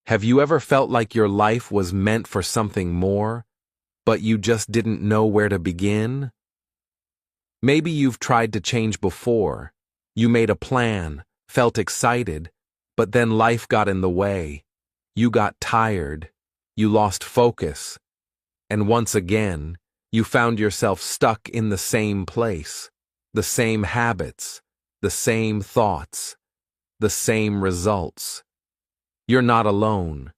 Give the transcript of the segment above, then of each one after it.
Have you ever felt like your life was meant for something more, but you just didn't know where to begin? Maybe you've tried to change before. You made a plan, felt excited, but then life got in the way. You got tired. You lost focus. And once again, you found yourself stuck in the same place, the same habits, the same thoughts, the same results. You're not alone.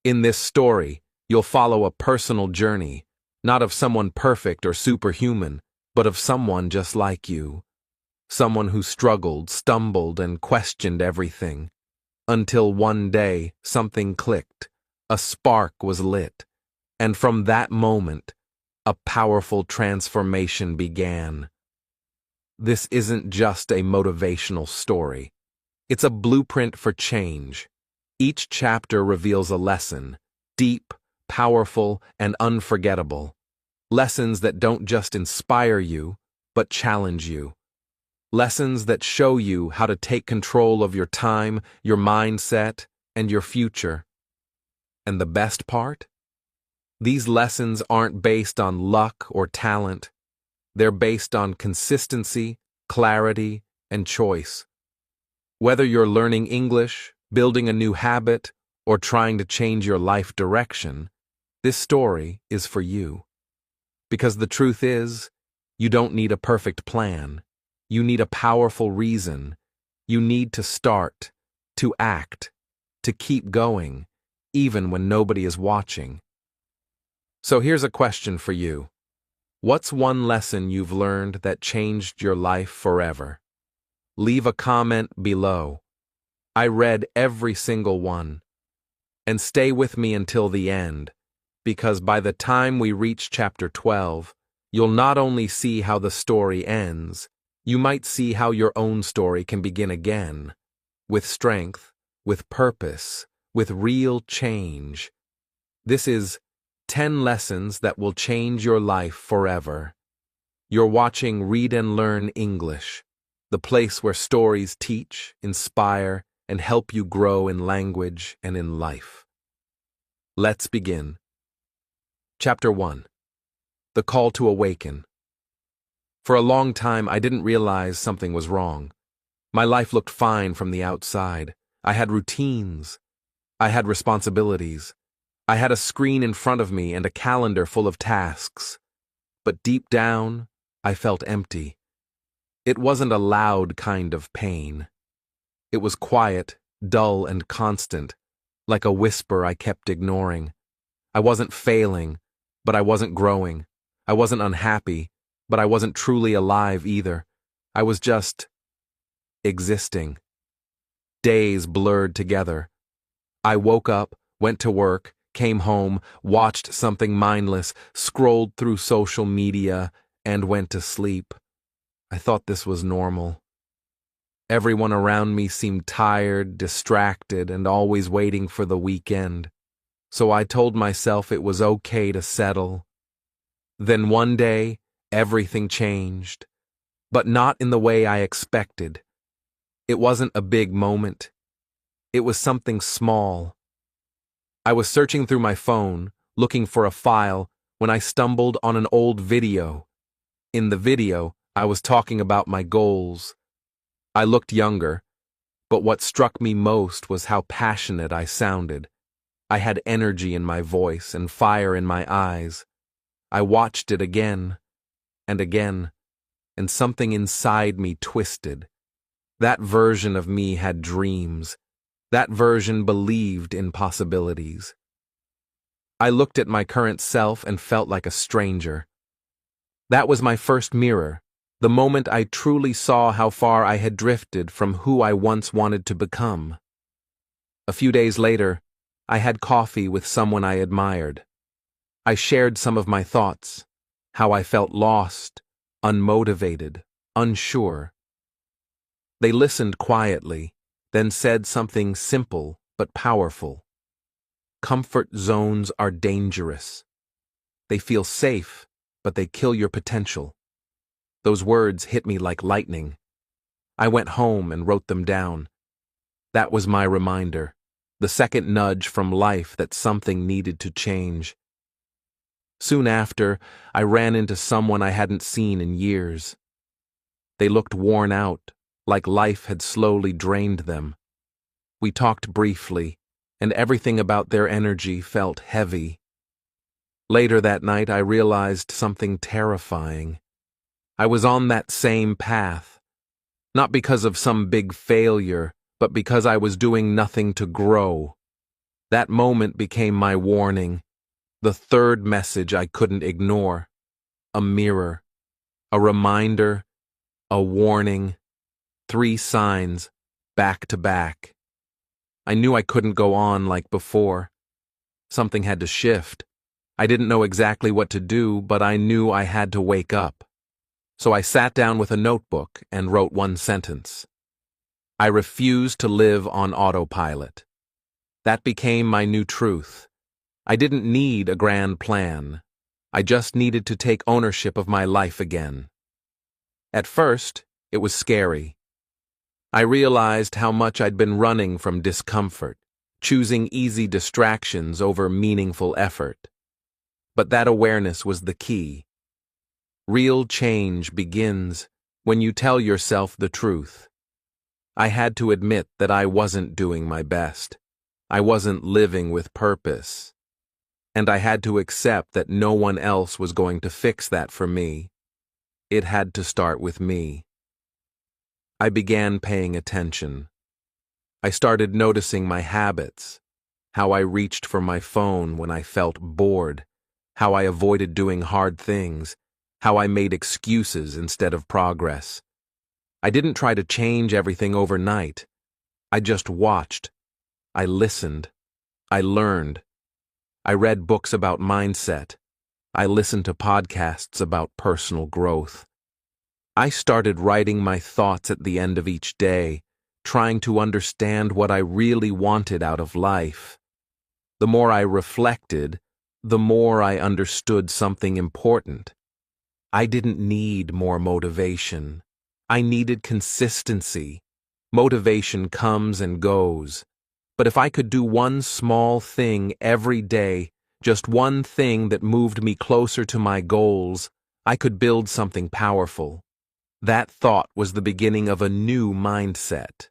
In this story, you'll follow a personal journey, not of someone perfect or superhuman, but of someone just like you. Someone who struggled, stumbled, and questioned everything. Until one day, something clicked, a spark was lit, and from that moment, a powerful transformation began. This isn't just a motivational story. It's a blueprint for change. Each chapter reveals a lesson, deep, powerful, and unforgettable. Lessons that don't just inspire you, but challenge you. Lessons that show you how to take control of your time, your mindset, and your future. And the best part? These lessons aren't based on luck or talent. They're based on consistency, clarity, and choice. Whether you're learning English, building a new habit, or trying to change your life direction, this story is for you. Because the truth is, you don't need a perfect plan. You need a powerful reason. You need to start, to act, to keep going, even when nobody is watching. So here's a question for you. What's one lesson you've learned that changed your life forever? Leave a comment below. I read every single one. And stay with me until the end, because by the time we reach chapter 12, you'll not only see how the story ends, you might see how your own story can begin again, with strength, with purpose, with real change. This is 10 lessons that will change your life forever. You're watching Read and Learn English, the place where stories teach, inspire, and help you grow in language and in life. Let's begin. Chapter 1. The Call to Awaken. For a long time, I didn't realize something was wrong. My life looked fine from the outside. I had routines. I had responsibilities. I had a screen in front of me and a calendar full of tasks. But deep down, I felt empty. It wasn't a loud kind of pain. It was quiet, dull, and constant, like a whisper I kept ignoring. I wasn't failing, but I wasn't growing. I wasn't unhappy, but I wasn't truly alive either. I was just existing. Days blurred together. I woke up, went to work, came home, watched something mindless, scrolled through social media, and went to sleep. I thought this was normal. Everyone around me seemed tired, distracted, and always waiting for the weekend. So I told myself it was okay to settle. Then one day, everything changed, but not in the way I expected. It wasn't a big moment. It was something small. I was searching through my phone, looking for a file, when I stumbled on an old video. In the video, I was talking about my goals. I looked younger, but what struck me most was how passionate I sounded. I had energy in my voice and fire in my eyes. I watched it again, and something inside me twisted. That version of me had dreams. That version believed in possibilities. I looked at my current self and felt like a stranger. That was my first mirror, the moment I truly saw how far I had drifted from who I once wanted to become. A few days later, I had coffee with someone I admired. I shared some of my thoughts, how I felt lost, unmotivated, unsure. They listened quietly, then said something simple but powerful. Comfort zones are dangerous. They feel safe, but they kill your potential. Those words hit me like lightning. I went home and wrote them down. That was my reminder. the second nudge from life that something needed to change. Soon after, I ran into someone I hadn't seen in years. They looked worn out, like life had slowly drained them. We talked briefly, and everything about their energy felt heavy. Later that night, I realized something terrifying. I was on that same path, not because of some big failure, but because I was doing nothing to grow. That moment became my warning, the third message I couldn't ignore. A mirror, a reminder, a warning, 3 signs, back to back. I knew I couldn't go on like before. Something had to shift. I didn't know exactly what to do, but I knew I had to wake up. So I sat down with a notebook and wrote one sentence. I refuse to live on autopilot. That became my new truth. I didn't need a grand plan. I just needed to take ownership of my life again. At first, it was scary. I realized how much I'd been running from discomfort, choosing easy distractions over meaningful effort. But that awareness was the key. Real change begins when you tell yourself the truth. I had to admit that I wasn't doing my best. I wasn't living with purpose. And I had to accept that no one else was going to fix that for me. It had to start with me. I began paying attention. I started noticing my habits, how I reached for my phone when I felt bored, how I avoided doing hard things, how I made excuses instead of progress. I didn't try to change everything overnight. I just watched. I listened. I learned. I read books about mindset. I listened to podcasts about personal growth. I started writing my thoughts at the end of each day, trying to understand what I really wanted out of life. The more I reflected, the more I understood something important. I didn't need more motivation. I needed consistency. Motivation comes and goes. But if I could do one small thing every day, just one thing that moved me closer to my goals, I could build something powerful. That thought was the beginning of a new mindset.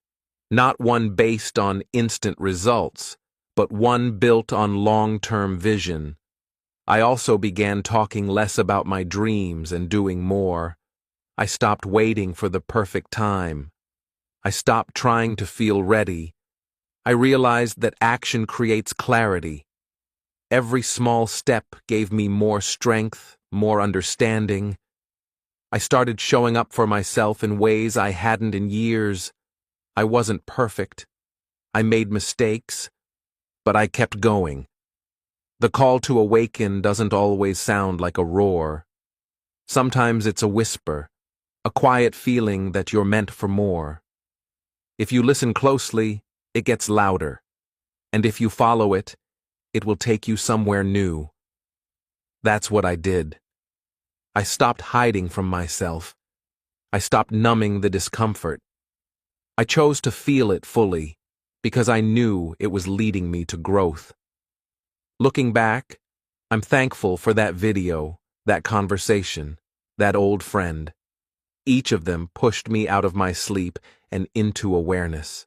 Not one based on instant results, but one built on long-term vision. I also began talking less about my dreams and doing more. I stopped waiting for the perfect time. I stopped trying to feel ready. I realized that action creates clarity. Every small step gave me more strength, more understanding. I started showing up for myself in ways I hadn't in years. I wasn't perfect. I made mistakes, but I kept going. The call to awaken doesn't always sound like a roar. Sometimes it's a whisper, a quiet feeling that you're meant for more. If you listen closely, it gets louder. And if you follow it, it will take you somewhere new. That's what I did. I stopped hiding from myself. I stopped numbing the discomfort. I chose to feel it fully, because I knew it was leading me to growth. Looking back, I'm thankful for that video, that conversation, that old friend. Each of them pushed me out of my sleep and into awareness.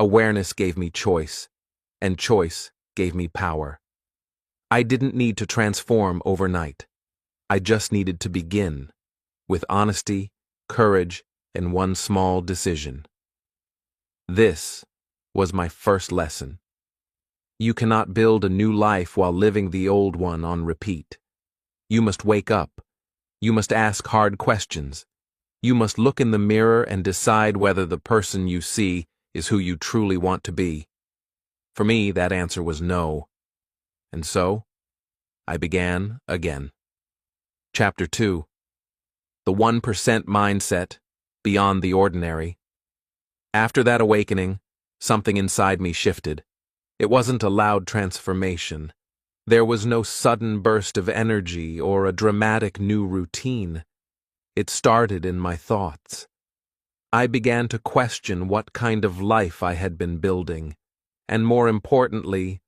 Awareness gave me choice, and choice gave me power. I didn't need to transform overnight. I just needed to begin, with honesty, courage, and one small decision. This was my first lesson. You cannot build a new life while living the old one on repeat. You must wake up. You must ask hard questions. You must look in the mirror and decide whether the person you see is who you truly want to be. For me, that answer was no. And so, I began again. Chapter 2. The 1% Mindset, Beyond the Ordinary. After that awakening, something inside me shifted. It wasn't a loud transformation. There was no sudden burst of energy or a dramatic new routine. It started in my thoughts. I began to question what kind of life I had been building, and more importantly,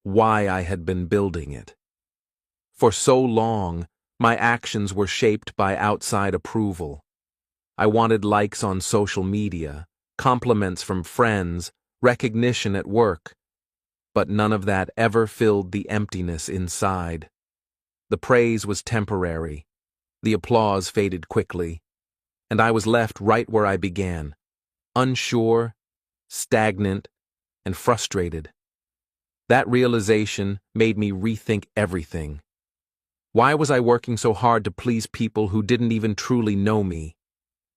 why I had been building it. For so long, my actions were shaped by outside approval. I wanted likes on social media, compliments from friends, recognition at work, but none of that ever filled the emptiness inside. The praise was temporary, the applause faded quickly, and I was left right where I began, unsure, stagnant, and frustrated. That realization made me rethink everything. Why was I working so hard to please people who didn't even truly know me?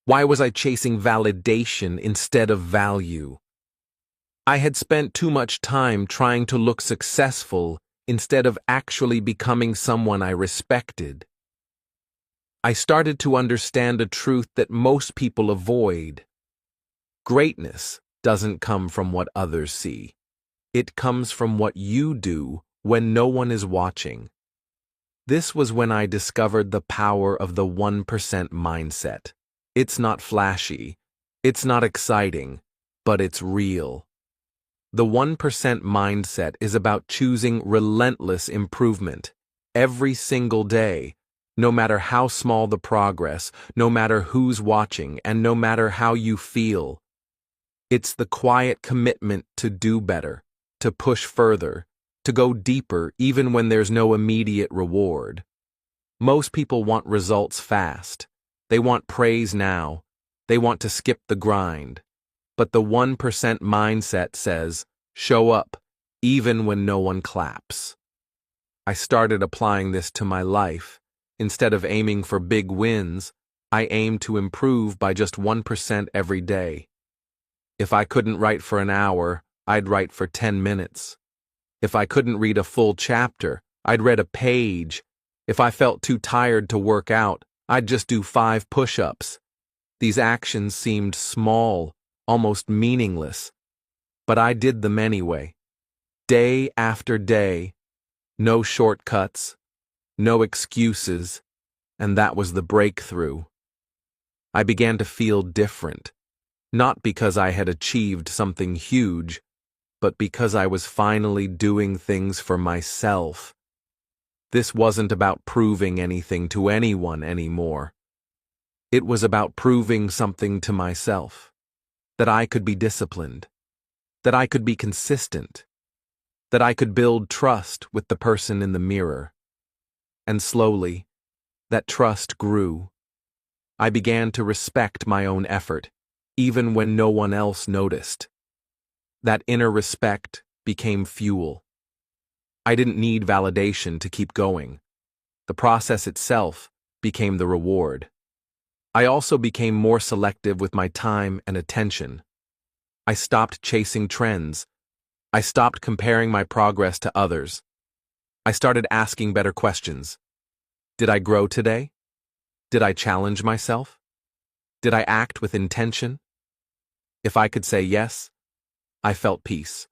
Why was I chasing validation instead of value? I had spent too much time trying to look successful instead of actually becoming someone I respected. I started to understand a truth that most people avoid. Greatness doesn't come from what others see. It comes from what you do when no one is watching. This was when I discovered the power of the 1% mindset. It's not flashy, it's not exciting, but it's real. The 1% mindset is about choosing relentless improvement every single day, no matter how small the progress, no matter who's watching, and no matter how you feel. It's the quiet commitment to do better, to push further, to go deeper even when there's no immediate reward. Most people want results fast. They want praise now. They want to skip the grind. But the 1% mindset says, show up, even when no one claps. I started applying this to my life. Instead of aiming for big wins, I aimed to improve by just 1% every day. If I couldn't write for an hour, I'd write for 10 minutes. If I couldn't read a full chapter, I'd read a page. If I felt too tired to work out, I'd just do 5 push-ups. These actions seemed small, almost meaningless, but I did them anyway. Day after day, no shortcuts, no excuses, and that was the breakthrough. I began to feel different, not because I had achieved something huge, but because I was finally doing things for myself. This wasn't about proving anything to anyone anymore. It was about proving something to myself. That I could be disciplined. That I could be consistent. That I could build trust with the person in the mirror. And slowly, that trust grew. I began to respect my own effort, even when no one else noticed. That inner respect became fuel. I didn't need validation to keep going. The process itself became the reward. I also became more selective with my time and attention. I stopped chasing trends. I stopped comparing my progress to others. I started asking better questions. Did I grow today? Did I challenge myself? Did I act with intention? If I could say yes, I felt peace.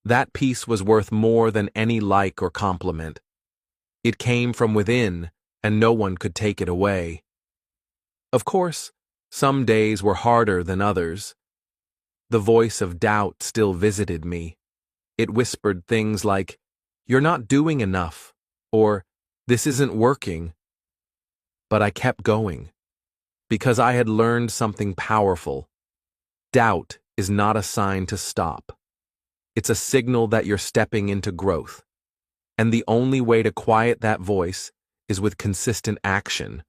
That peace was worth more than any like or compliment. It came from within, and no one could take it away. Of course, some days were harder than others. The voice of doubt still visited me. It whispered things like, "You're not doing enough," or "This isn't working." But I kept going, because I had learned something powerful. Doubt is not a sign to stop. It's a signal that you're stepping into growth. And the only way to quiet that voice is with consistent action.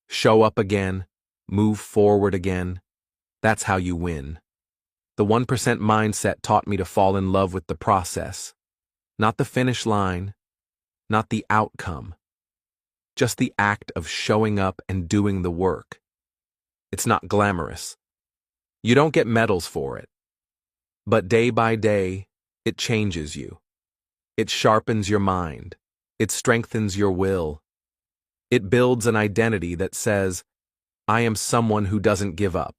Show up again, move forward again. That's how you win. The 1% mindset taught me to fall in love with the process. Not the finish line, not the outcome. Just the act of showing up and doing the work. It's not glamorous. You don't get medals for it. But day by day, it changes you. It sharpens your mind. It strengthens your will. It builds an identity that says, I am someone who doesn't give up.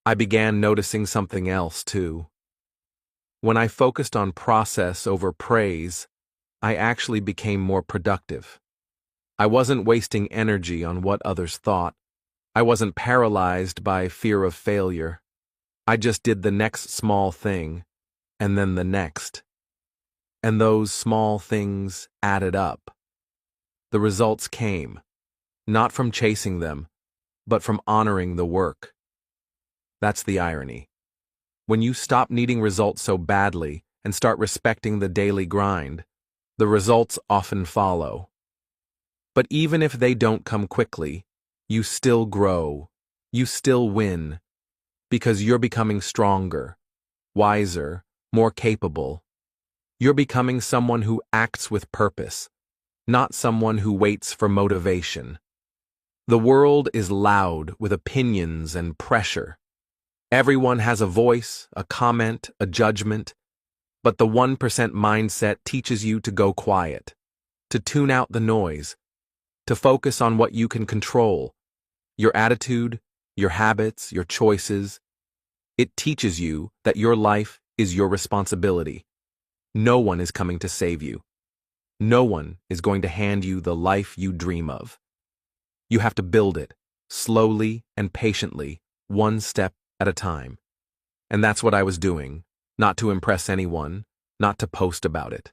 I began noticing something else, too. When I focused on process over praise, I actually became more productive. I wasn't wasting energy on what others thought. I wasn't paralyzed by fear of failure. I just did the next small thing, and then the next. And those small things added up. The results came, not from chasing them, but from honoring the work. That's the irony. When you stop needing results so badly and start respecting the daily grind, the results often follow. But even if they don't come quickly, you still grow, you still win, because you're becoming stronger, wiser, more capable. You're becoming someone who acts with purpose, not someone who waits for motivation. The world is loud with opinions and pressure. Everyone has a voice, a comment, a judgment, but the 1% mindset teaches you to go quiet, to tune out the noise, to focus on what you can control, your attitude, your habits, your choices. It teaches you that your life is your responsibility. No one is coming to save you. No one is going to hand you the life you dream of. You have to build it, slowly and patiently, one step at a time. And that's what I was doing, not to impress anyone, not to post about it,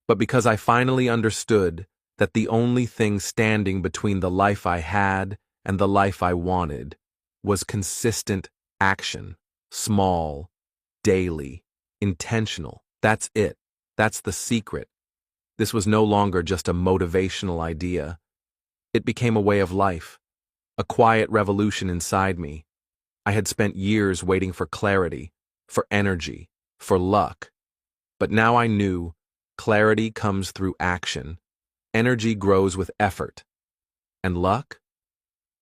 but because I finally understood that the only thing standing between the life I had and the life I wanted was consistent action, small, daily, intentional. That's it. That's the secret. This was no longer just a motivational idea. It became a way of life, a quiet revolution inside me. I had spent years waiting for clarity, for energy, for luck. But now I knew clarity comes through action. Energy grows with effort. And luck?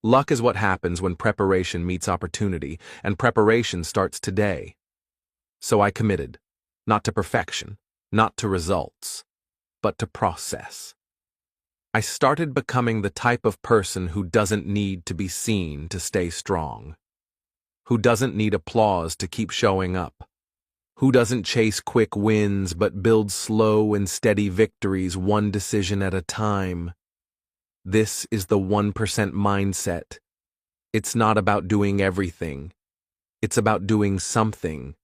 Luck is what happens when preparation meets opportunity, and preparation starts today. So I committed, not to perfection, not to results, but to process. I started becoming the type of person who doesn't need to be seen to stay strong, who doesn't need applause to keep showing up, who doesn't chase quick wins but builds slow and steady victories one decision at a time. This is the 1% mindset. It's not about doing everything. It's about doing something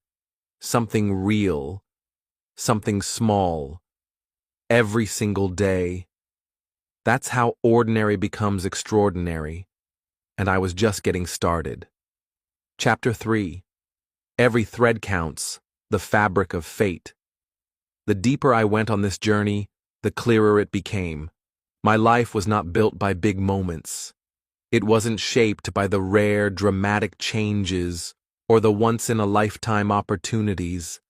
real, something small, every single day. That's how ordinary becomes extraordinary, and I was just getting started. Chapter 3. Every thread counts, the fabric of fate. The deeper I went on this journey, the clearer it became. My life was not built by big moments. It wasn't shaped by the rare, dramatic changes or the once-in-a-lifetime opportunities.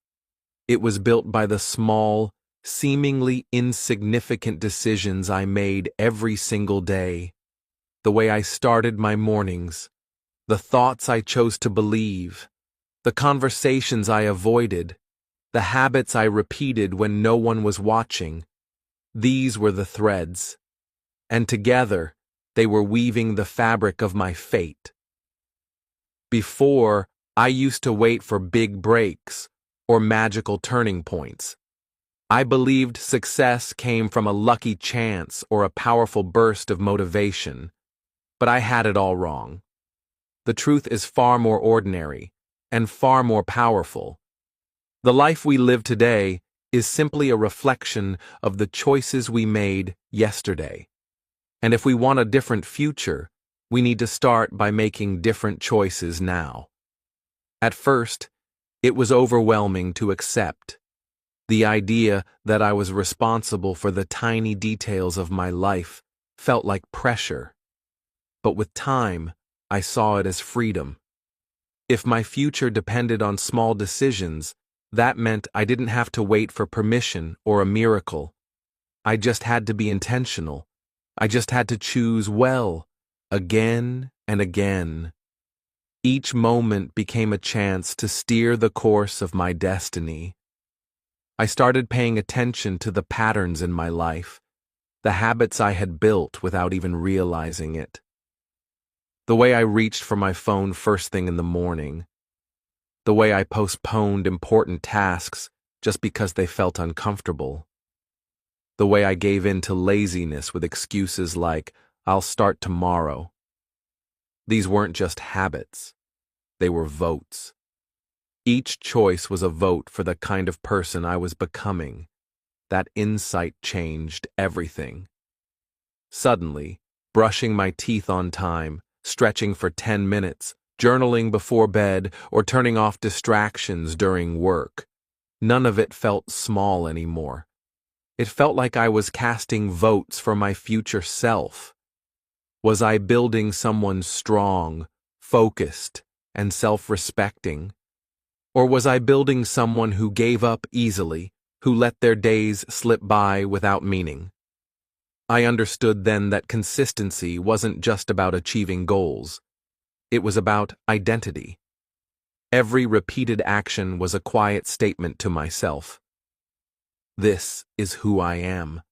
It was built by the small, seemingly insignificant decisions I made every single day. The way I started my mornings, the thoughts I chose to believe, the conversations I avoided, the habits I repeated when no one was watching. These were the threads, and together they were weaving the fabric of my fate. Before, I used to wait for big breaks or magical turning points. I believed success came from a lucky chance or a powerful burst of motivation, but I had it all wrong. The truth is far more ordinary and far more powerful. The life we live today is simply a reflection of the choices we made yesterday. And if we want a different future, we need to start by making different choices now. At first, it was overwhelming to accept. The idea that I was responsible for the tiny details of my life felt like pressure. But with time, I saw it as freedom. If my future depended on small decisions, that meant I didn't have to wait for permission or a miracle. I just had to be intentional. I just had to choose well, again and again. Each moment became a chance to steer the course of my destiny. I started paying attention to the patterns in my life, the habits I had built without even realizing it. The way I reached for my phone first thing in the morning. The way I postponed important tasks just because they felt uncomfortable. The way I gave in to laziness with excuses like, "I'll start tomorrow." These weren't just habits. They were votes. Each choice was a vote for the kind of person I was becoming. That insight changed everything. Suddenly, brushing my teeth on time, stretching for 10 minutes, journaling before bed, or turning off distractions during work, none of it felt small anymore. It felt like I was casting votes for my future self. Was I building someone strong, focused, and self-respecting? Or was I building someone who gave up easily, who let their days slip by without meaning? I understood then that consistency wasn't just about achieving goals. It was about identity. Every repeated action was a quiet statement to myself. This is who I am.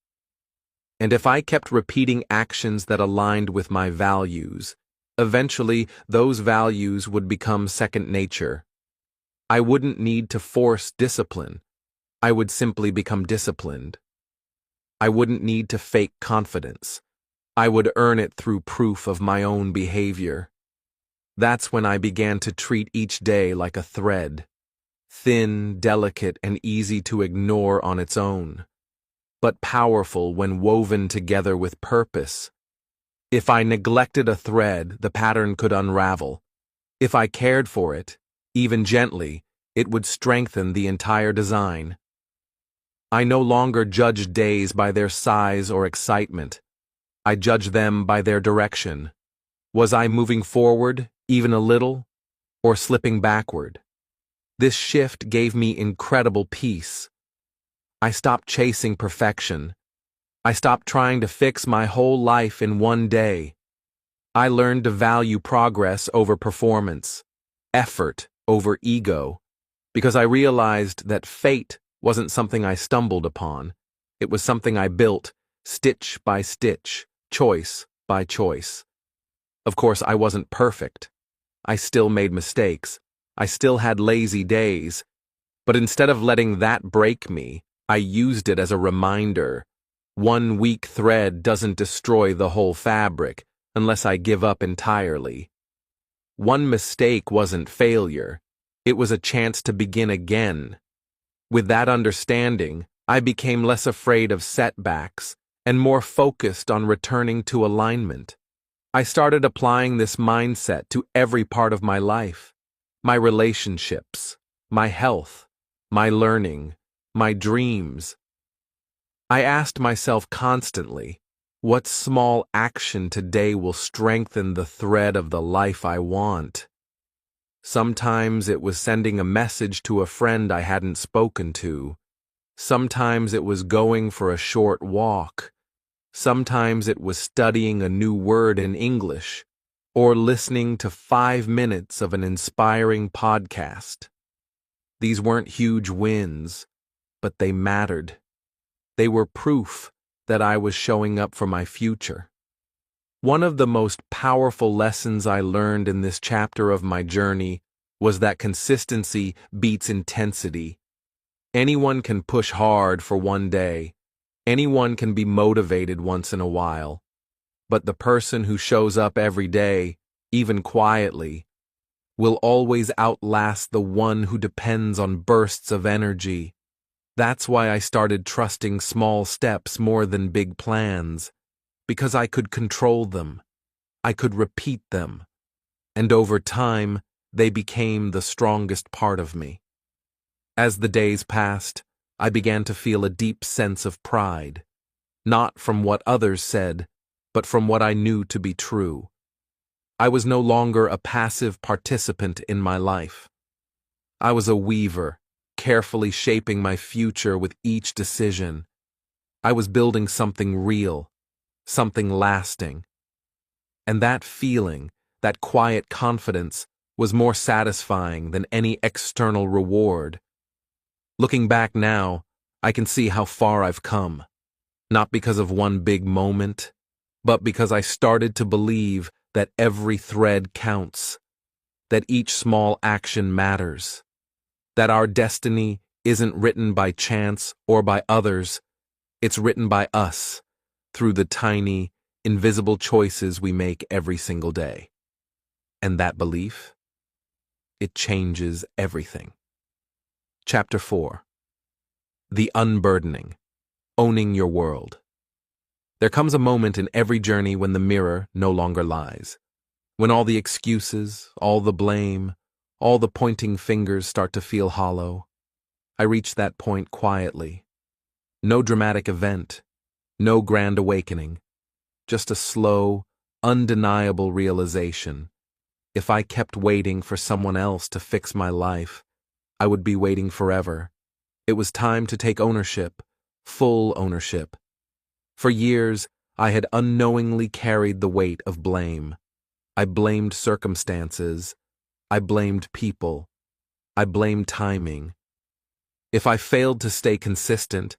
And if I kept repeating actions that aligned with my values, eventually those values would become second nature. I wouldn't need to force discipline. I would simply become disciplined. I wouldn't need to fake confidence. I would earn it through proof of my own behavior. That's when I began to treat each day like a thread, thin, delicate, and easy to ignore on its own, but powerful when woven together with purpose. If I neglected a thread, the pattern could unravel. If I cared for it, even gently, it would strengthen the entire design. I no longer judged days by their size or excitement. I judged them by their direction. Was I moving forward, even a little, or slipping backward? This shift gave me incredible peace. I stopped chasing perfection. I stopped trying to fix my whole life in one day. I learned to value progress over performance, effort over ego, because I realized that fate wasn't something I stumbled upon. It was something I built, stitch by stitch, choice by choice. Of course, I wasn't perfect. I still made mistakes. I still had lazy days. But instead of letting that break me, I used it as a reminder. One weak thread doesn't destroy the whole fabric unless I give up entirely. One mistake wasn't failure. It was a chance to begin again. With that understanding, I became less afraid of setbacks and more focused on returning to alignment. I started applying this mindset to every part of my life: my relationships, my health, my learning, my dreams. I asked myself constantly, what small action today will strengthen the thread of the life I want? Sometimes it was sending a message to a friend I hadn't spoken to. Sometimes it was going for a short walk. Sometimes it was studying a new word in English, or listening to 5 minutes of an inspiring podcast. These weren't huge wins, but they mattered. They were proof that I was showing up for my future. One of the most powerful lessons I learned in this chapter of my journey was that consistency beats intensity. Anyone can push hard for one day. Anyone can be motivated once in a while. But the person who shows up every day, even quietly, will always outlast the one who depends on bursts of energy. That's why I started trusting small steps more than big plans, because I could control them. I could repeat them. And over time, they became the strongest part of me. As the days passed, I began to feel a deep sense of pride, not from what others said, but from what I knew to be true. I was no longer a passive participant in my life. I was a weaver, carefully shaping my future with each decision. I was building something real, something lasting. And that feeling, that quiet confidence, was more satisfying than any external reward. Looking back now, I can see how far I've come. Not because of one big moment, but because I started to believe that every thread counts, that each small action matters, that our destiny isn't written by chance or by others, it's written by us, through the tiny, invisible choices we make every single day. And that belief, it changes everything. Chapter 4. The Unburdening. Owning Your World. There comes a moment in every journey when the mirror no longer lies. When all the excuses, all the blame, all the pointing fingers start to feel hollow. I reach that point quietly. No dramatic event, no grand awakening, just a slow, undeniable realization. If I kept waiting for someone else to fix my life, I would be waiting forever. It was time to take ownership, full ownership. For years, I had unknowingly carried the weight of blame. I blamed circumstances. I blamed people. I blamed timing. If I failed to stay consistent,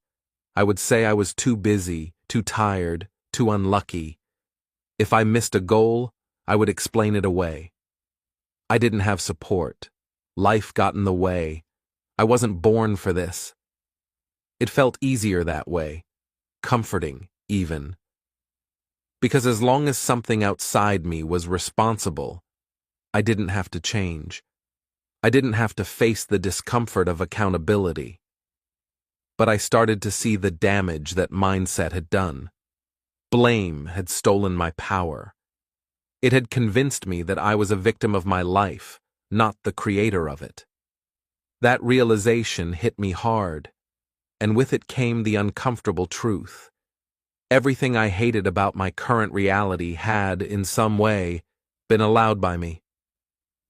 I would say I was too busy, too tired, too unlucky. If I missed a goal, I would explain it away. I didn't have support. Life got in the way. I wasn't born for this. It felt easier that way, comforting, even. Because as long as something outside me was responsible, I didn't have to change. I didn't have to face the discomfort of accountability. But I started to see the damage that mindset had done. Blame had stolen my power. It had convinced me that I was a victim of my life, not the creator of it. That realization hit me hard, and with it came the uncomfortable truth. Everything I hated about my current reality had, in some way, been allowed by me.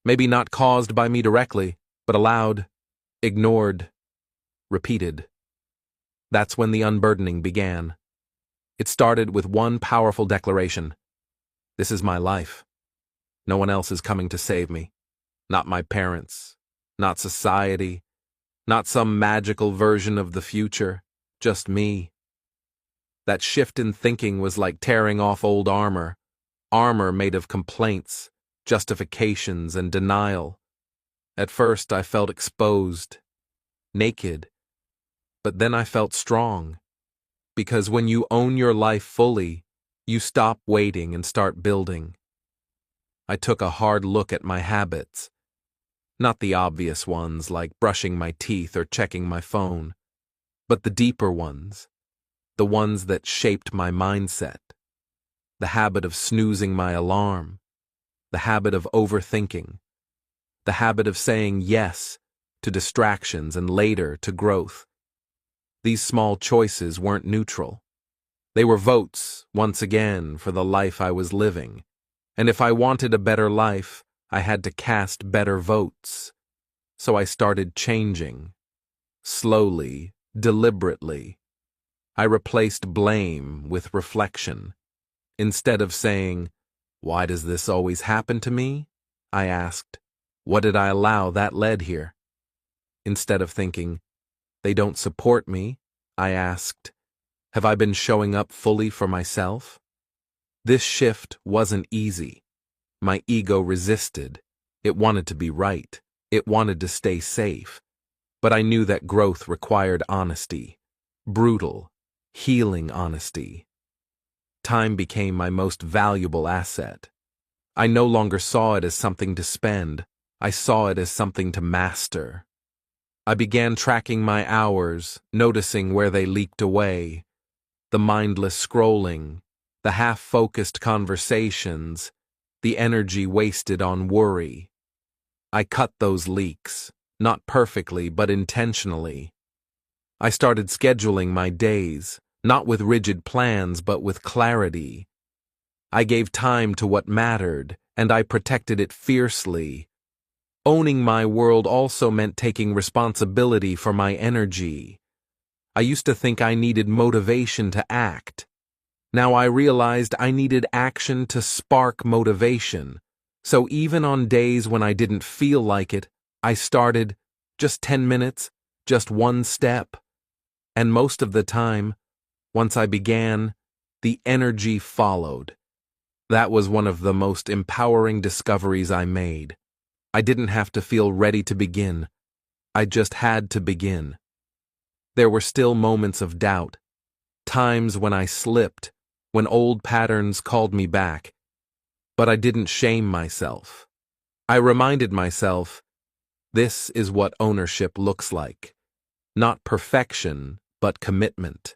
Maybe not caused by me directly, but allowed, ignored, repeated. That's when the unburdening began. It started with one powerful declaration. This is my life. No one else is coming to save me. Not my parents, not society, not some magical version of the future, just me. That shift in thinking was like tearing off old armor made of complaints, justifications, and denial. At first I felt exposed, naked, but then I felt strong. Because when you own your life fully, you stop waiting and start building. I took a hard look at my habits. Not the obvious ones like brushing my teeth or checking my phone, but the deeper ones, the ones that shaped my mindset. The habit of snoozing my alarm, the habit of overthinking, the habit of saying yes to distractions and later to growth. These small choices weren't neutral. They were votes, once again, for the life I was living. And if I wanted a better life, I had to cast better votes. So I started changing. Slowly, deliberately. I replaced blame with reflection. Instead of saying, "Why does this always happen to me?" I asked, "What did I allow that led here?" Instead of thinking, "They don't support me," I asked, "Have I been showing up fully for myself?" This shift wasn't easy. My ego resisted. It wanted to be right. It wanted to stay safe. But I knew that growth required honesty. Brutal, healing honesty. Time became my most valuable asset. I no longer saw it as something to spend. I saw it as something to master. I began tracking my hours, noticing where they leaked away. The mindless scrolling, the half-focused conversations, the energy wasted on worry. I cut those leaks, not perfectly but intentionally. I started scheduling my days, not with rigid plans but with clarity. I gave time to what mattered, and I protected it fiercely. Owning my world also meant taking responsibility for my energy. I used to think I needed motivation to act. Now I realized I needed action to spark motivation. So even on days when I didn't feel like it, I started just 10 minutes, just one step. And most of the time, once I began, the energy followed. That was one of the most empowering discoveries I made. I didn't have to feel ready to begin. I just had to begin. There were still moments of doubt, times when I slipped, when old patterns called me back. But I didn't shame myself. I reminded myself, This is what ownership looks like. Not perfection, but commitment.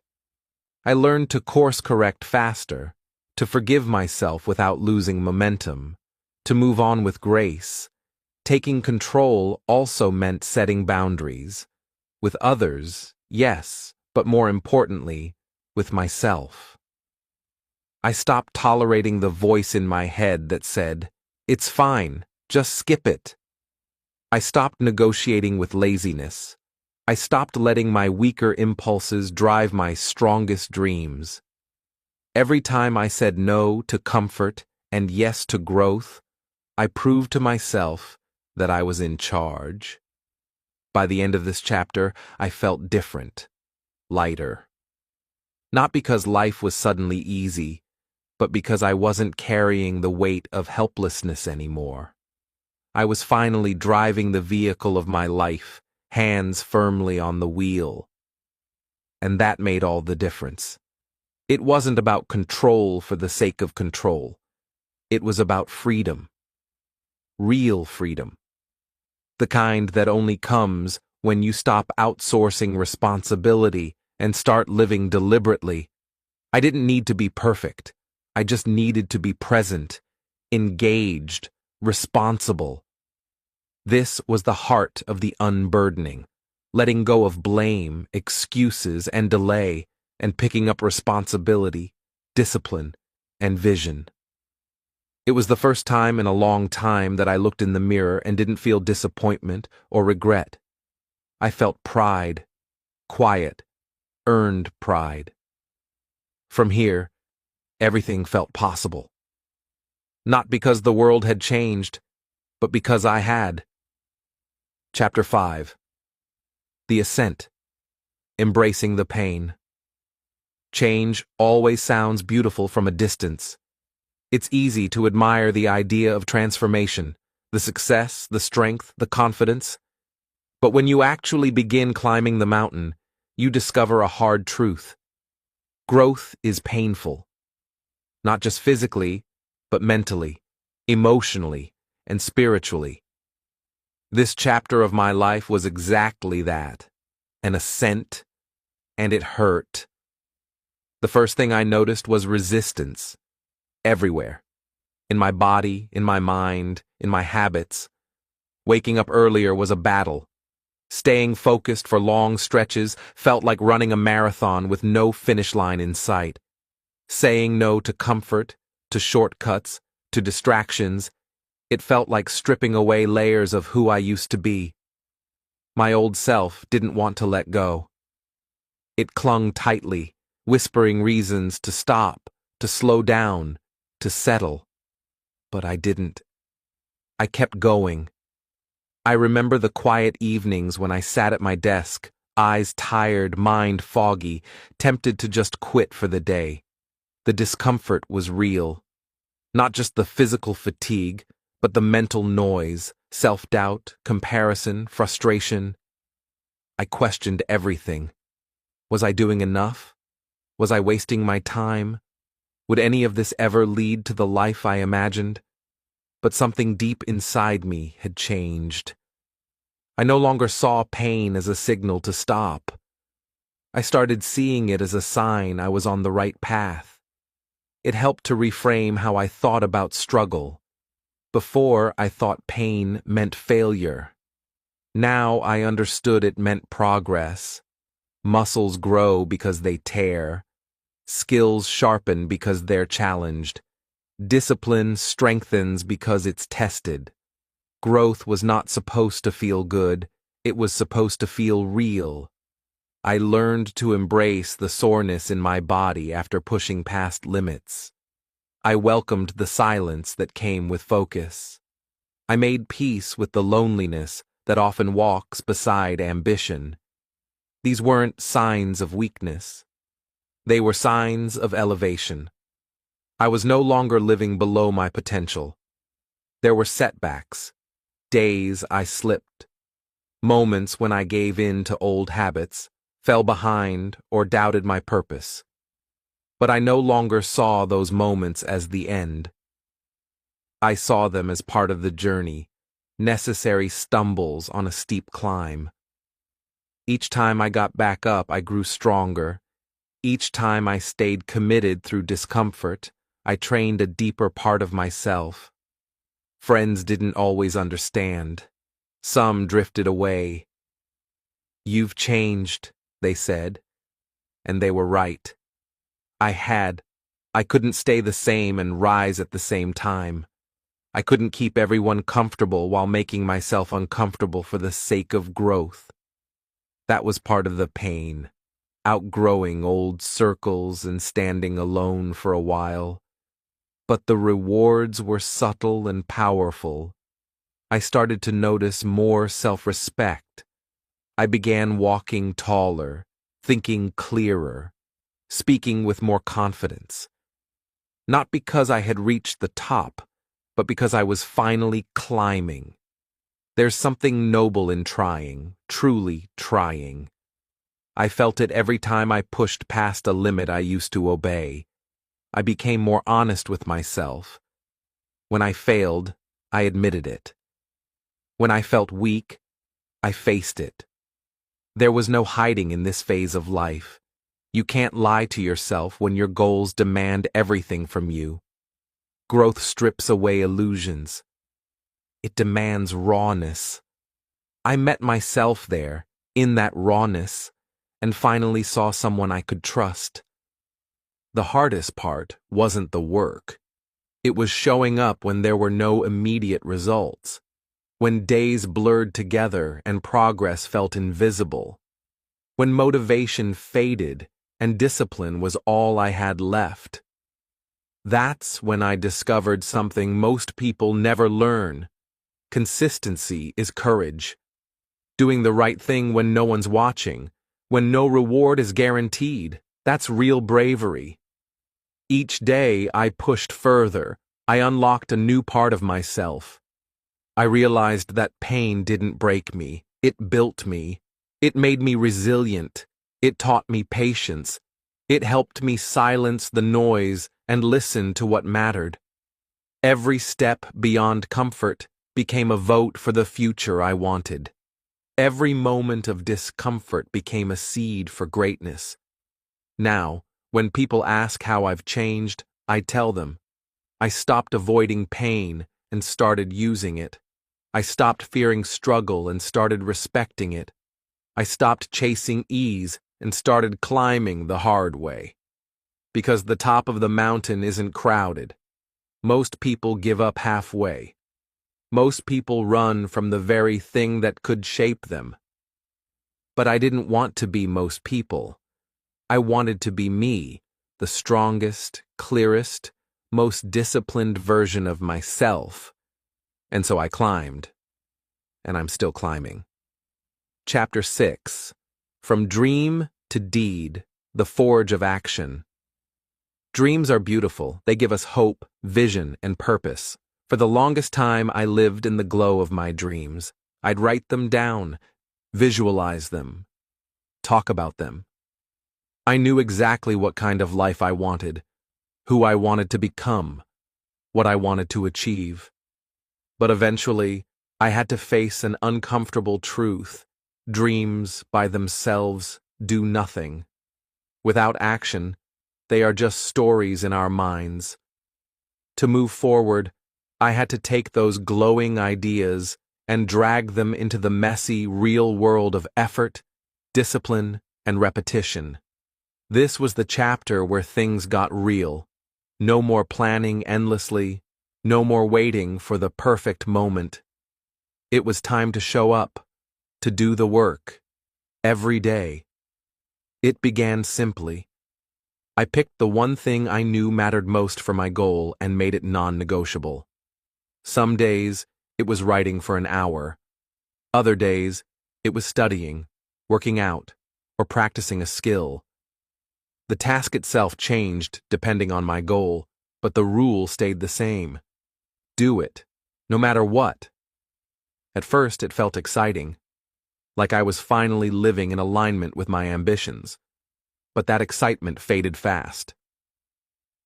I learned to course correct faster, to forgive myself without losing momentum, to move on with grace. Taking control also meant setting boundaries. With others, yes, but more importantly, with myself. I stopped tolerating the voice in my head that said, "It's fine, just skip it." I stopped negotiating with laziness. I stopped letting my weaker impulses drive my strongest dreams. Every time I said no to comfort and yes to growth, I proved to myself that I was in charge. By the end of this chapter, I felt different, lighter. Not because life was suddenly easy, but because I wasn't carrying the weight of helplessness anymore. I was finally driving the vehicle of my life, hands firmly on the wheel. And that made all the difference. It wasn't about control for the sake of control. It was about freedom. Real freedom. The kind that only comes when you stop outsourcing responsibility and start living deliberately. I didn't need to be perfect. I just needed to be present, engaged, responsible. This was the heart of the unburdening, letting go of blame, excuses, and delay, and picking up responsibility, discipline, and vision. It was the first time in a long time that I looked in the mirror and didn't feel disappointment or regret. I felt pride, quiet, earned pride. From here, everything felt possible. Not because the world had changed, but because I had. Chapter 5. The Ascent. Embracing the pain. Change always sounds beautiful from a distance. It's easy to admire the idea of transformation, the success, the strength, the confidence. But when you actually begin climbing the mountain, you discover a hard truth. Growth is painful. Not just physically, but mentally, emotionally, and spiritually. This chapter of my life was exactly that, an ascent, and it hurt. The first thing I noticed was resistance, everywhere, in my body, in my mind, in my habits. Waking up earlier was a battle. Staying focused for long stretches felt like running a marathon with no finish line in sight. Saying no to comfort, to shortcuts, to distractions, it felt like stripping away layers of who I used to be. My old self didn't want to let go. It clung tightly, whispering reasons to stop, to slow down, to settle. But I didn't. I kept going. I remember the quiet evenings when I sat at my desk, eyes tired, mind foggy, tempted to just quit for the day. The discomfort was real. Not just the physical fatigue, but the mental noise, self-doubt, comparison, frustration. I questioned everything. Was I doing enough? Was I wasting my time? Would any of this ever lead to the life I imagined? But something deep inside me had changed. I no longer saw pain as a signal to stop. I started seeing it as a sign I was on the right path. It helped to reframe how I thought about struggle. Before, I thought pain meant failure. Now I understood it meant progress. Muscles grow because they tear. Skills sharpen because they're challenged. Discipline strengthens because it's tested. Growth was not supposed to feel good. It was supposed to feel real. I learned to embrace the soreness in my body after pushing past limits. I welcomed the silence that came with focus. I made peace with the loneliness that often walks beside ambition. These weren't signs of weakness. They were signs of elevation. I was no longer living below my potential. There were setbacks, days I slipped, moments when I gave in to old habits, fell behind, or doubted my purpose. But I no longer saw those moments as the end. I saw them as part of the journey, necessary stumbles on a steep climb. Each time I got back up, I grew stronger. Each time I stayed committed through discomfort, I trained a deeper part of myself. Friends didn't always understand. Some drifted away. "You've changed," they said, and they were right. I couldn't stay the same and rise at the same time. I couldn't keep everyone comfortable while making myself uncomfortable for the sake of growth. That was part of the pain, outgrowing old circles and standing alone for a while. But the rewards were subtle and powerful. I started to notice more self-respect. I began walking taller, thinking clearer, speaking with more confidence. Not because I had reached the top, but because I was finally climbing. There's something noble in trying, truly trying. I felt it every time I pushed past a limit I used to obey. I became more honest with myself. When I failed, I admitted it. When I felt weak, I faced it. There was no hiding in this phase of life. You can't lie to yourself when your goals demand everything from you. Growth strips away illusions. It demands rawness. I met myself there, in that rawness, and finally saw someone I could trust. The hardest part wasn't the work. It was showing up when there were no immediate results, when days blurred together and progress felt invisible, when motivation faded and discipline was all I had left. That's when I discovered something most people never learn. Consistency is courage. Doing the right thing when no one's watching, when no reward is guaranteed, that's real bravery. Each day I pushed further. I unlocked a new part of myself. I realized that pain didn't break me. It built me. It made me resilient. It taught me patience. It helped me silence the noise and listen to what mattered. Every step beyond comfort became a vote for the future I wanted. Every moment of discomfort became a seed for greatness. Now, when people ask how I've changed, I tell them. I stopped avoiding pain and started using it. I stopped fearing struggle and started respecting it. I stopped chasing ease and started climbing the hard way. Because the top of the mountain isn't crowded. Most people give up halfway. Most people run from the very thing that could shape them. But I didn't want to be most people. I wanted to be me, the strongest, clearest, most disciplined version of myself. And so I climbed. And I'm still climbing. Chapter 6. From Dream to Deed, the Forge of Action. Dreams are beautiful. They give us hope, vision, and purpose. For the longest time, I lived in the glow of my dreams. I'd write them down, visualize them, talk about them. I knew exactly what kind of life I wanted, who I wanted to become, what I wanted to achieve. But eventually, I had to face an uncomfortable truth. Dreams, by themselves, do nothing. Without action, they are just stories in our minds. To move forward, I had to take those glowing ideas and drag them into the messy, real world of effort, discipline, and repetition. This was the chapter where things got real. No more planning endlessly, no more waiting for the perfect moment. It was time to show up, to do the work, every day. It began simply. I picked the one thing I knew mattered most for my goal and made it non-negotiable. Some days, it was writing for an hour. Other days, it was studying, working out, or practicing a skill. The task itself changed depending on my goal, but the rule stayed the same. Do it, no matter what. At first, it felt exciting, like I was finally living in alignment with my ambitions. But that excitement faded fast.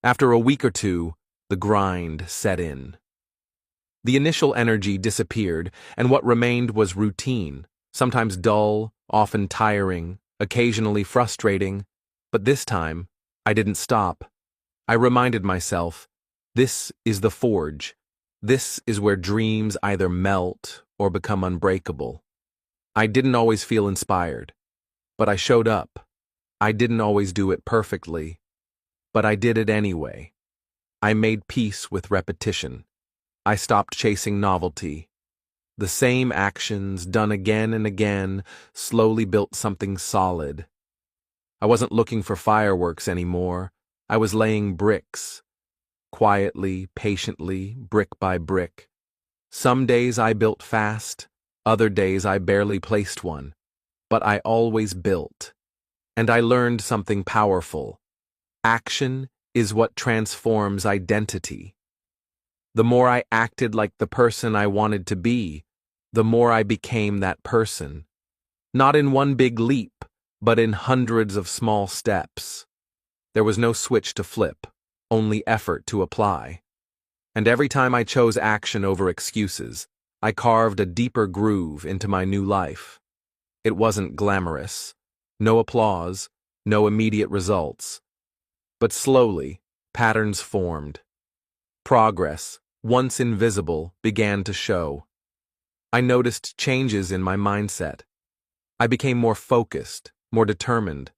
After a week or two, the grind set in. The initial energy disappeared, and what remained was routine, sometimes dull, often tiring, occasionally frustrating. But this time, I didn't stop. I reminded myself, this is the forge. This is where dreams either melt or become unbreakable. I didn't always feel inspired, but I showed up. I didn't always do it perfectly, but I did it anyway. I made peace with repetition. I stopped chasing novelty. The same actions, done again and again, slowly built something solid. I wasn't looking for fireworks anymore. I was laying bricks. Quietly, patiently, brick by brick. Some days I built fast, other days I barely placed one. But I always built. And I learned something powerful. Action is what transforms identity. The more I acted like the person I wanted to be, the more I became that person. Not in one big leap, but in hundreds of small steps. There was no switch to flip, only effort to apply. And every time I chose action over excuses, I carved a deeper groove into my new life. It wasn't glamorous. No applause, no immediate results. But slowly, patterns formed. Progress, once invisible, began to show. I noticed changes in my mindset. I became more focused, more determined.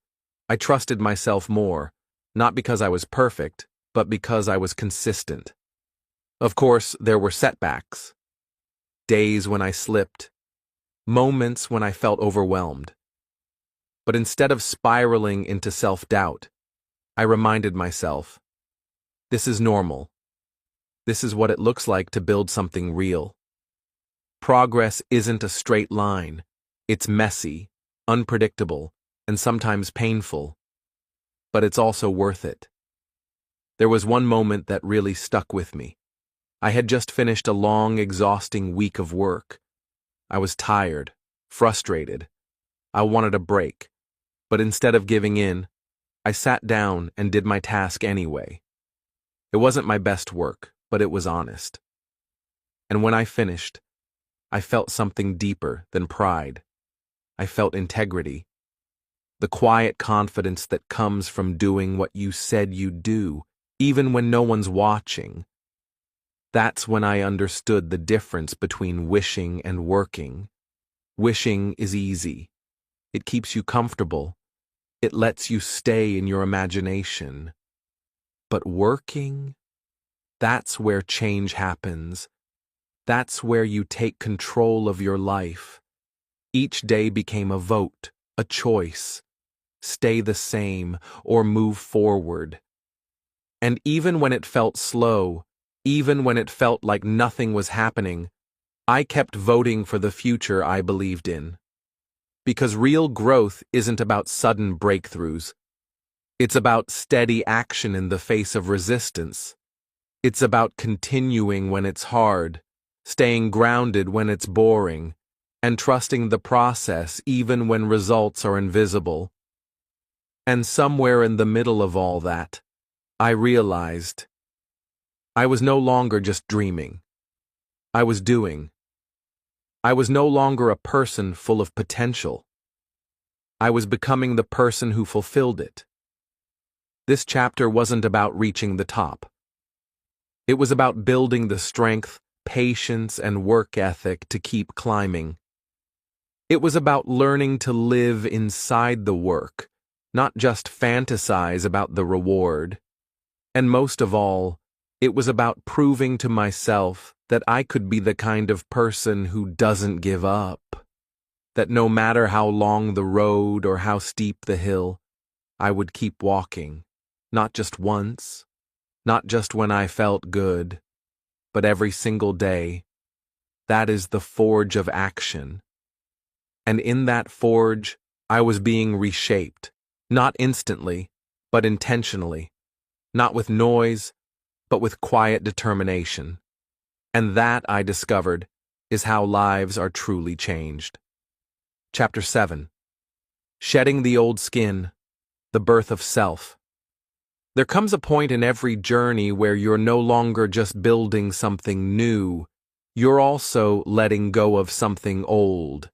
I trusted myself more, not because I was perfect, but because I was consistent. Of course, there were setbacks. Days when I slipped. Moments when I felt overwhelmed. But instead of spiraling into self-doubt, I reminded myself, this is normal. This is what it looks like to build something real. Progress isn't a straight line. It's messy, unpredictable, and sometimes painful. But it's also worth it. There was one moment that really stuck with me. I had just finished a long, exhausting week of work. I was tired, frustrated. I wanted a break. But instead of giving in, I sat down and did my task anyway. It wasn't my best work, but it was honest. And when I finished, I felt something deeper than pride. I felt integrity. The quiet confidence that comes from doing what you said you'd do, even when no one's watching. That's when I understood the difference between wishing and working. Wishing is easy. It keeps you comfortable. It lets you stay in your imagination. But working, that's where change happens. That's where you take control of your life. Each day became a vote, a choice. Stay the same or move forward. And even when it felt slow, even when it felt like nothing was happening, I kept voting for the future I believed in. Because real growth isn't about sudden breakthroughs. It's about steady action in the face of resistance. It's about continuing when it's hard, staying grounded when it's boring, and trusting the process even when results are invisible. And somewhere in the middle of all that, I realized I was no longer just dreaming. I was doing. I was no longer a person full of potential. I was becoming the person who fulfilled it. This chapter wasn't about reaching the top. It was about building the strength, patience, and work ethic to keep climbing. It was about learning to live inside the work, not just fantasize about the reward. And most of all, it was about proving to myself that I could be the kind of person who doesn't give up. That no matter how long the road or how steep the hill, I would keep walking, not just once, not just when I felt good, but every single day. That is the forge of action. And in that forge, I was being reshaped, not instantly, but intentionally, not with noise, but with quiet determination. And that, I discovered, is how lives are truly changed. Chapter 7. Shedding the Old Skin, the Birth of Self. There comes a point in every journey where you're no longer just building something new, you're also letting go of something old.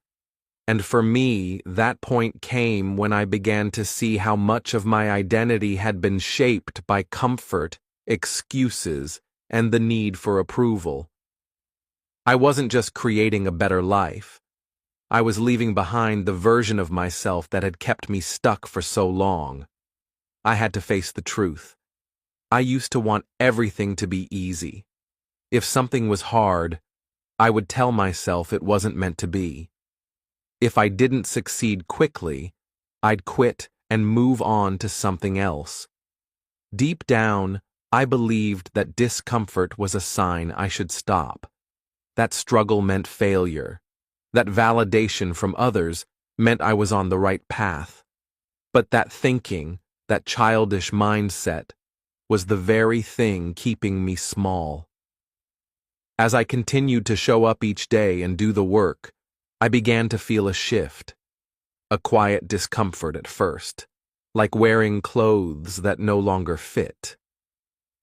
And for me, that point came when I began to see how much of my identity had been shaped by comfort, excuses, and the need for approval. I wasn't just creating a better life. I was leaving behind the version of myself that had kept me stuck for so long. I had to face the truth. I used to want everything to be easy. If something was hard, I would tell myself it wasn't meant to be. If I didn't succeed quickly, I'd quit and move on to something else. Deep down, I believed that discomfort was a sign I should stop. That struggle meant failure. That validation from others meant I was on the right path. But that thinking, that childish mindset, was the very thing keeping me small. As I continued to show up each day and do the work, I began to feel a shift. A quiet discomfort at first, like wearing clothes that no longer fit.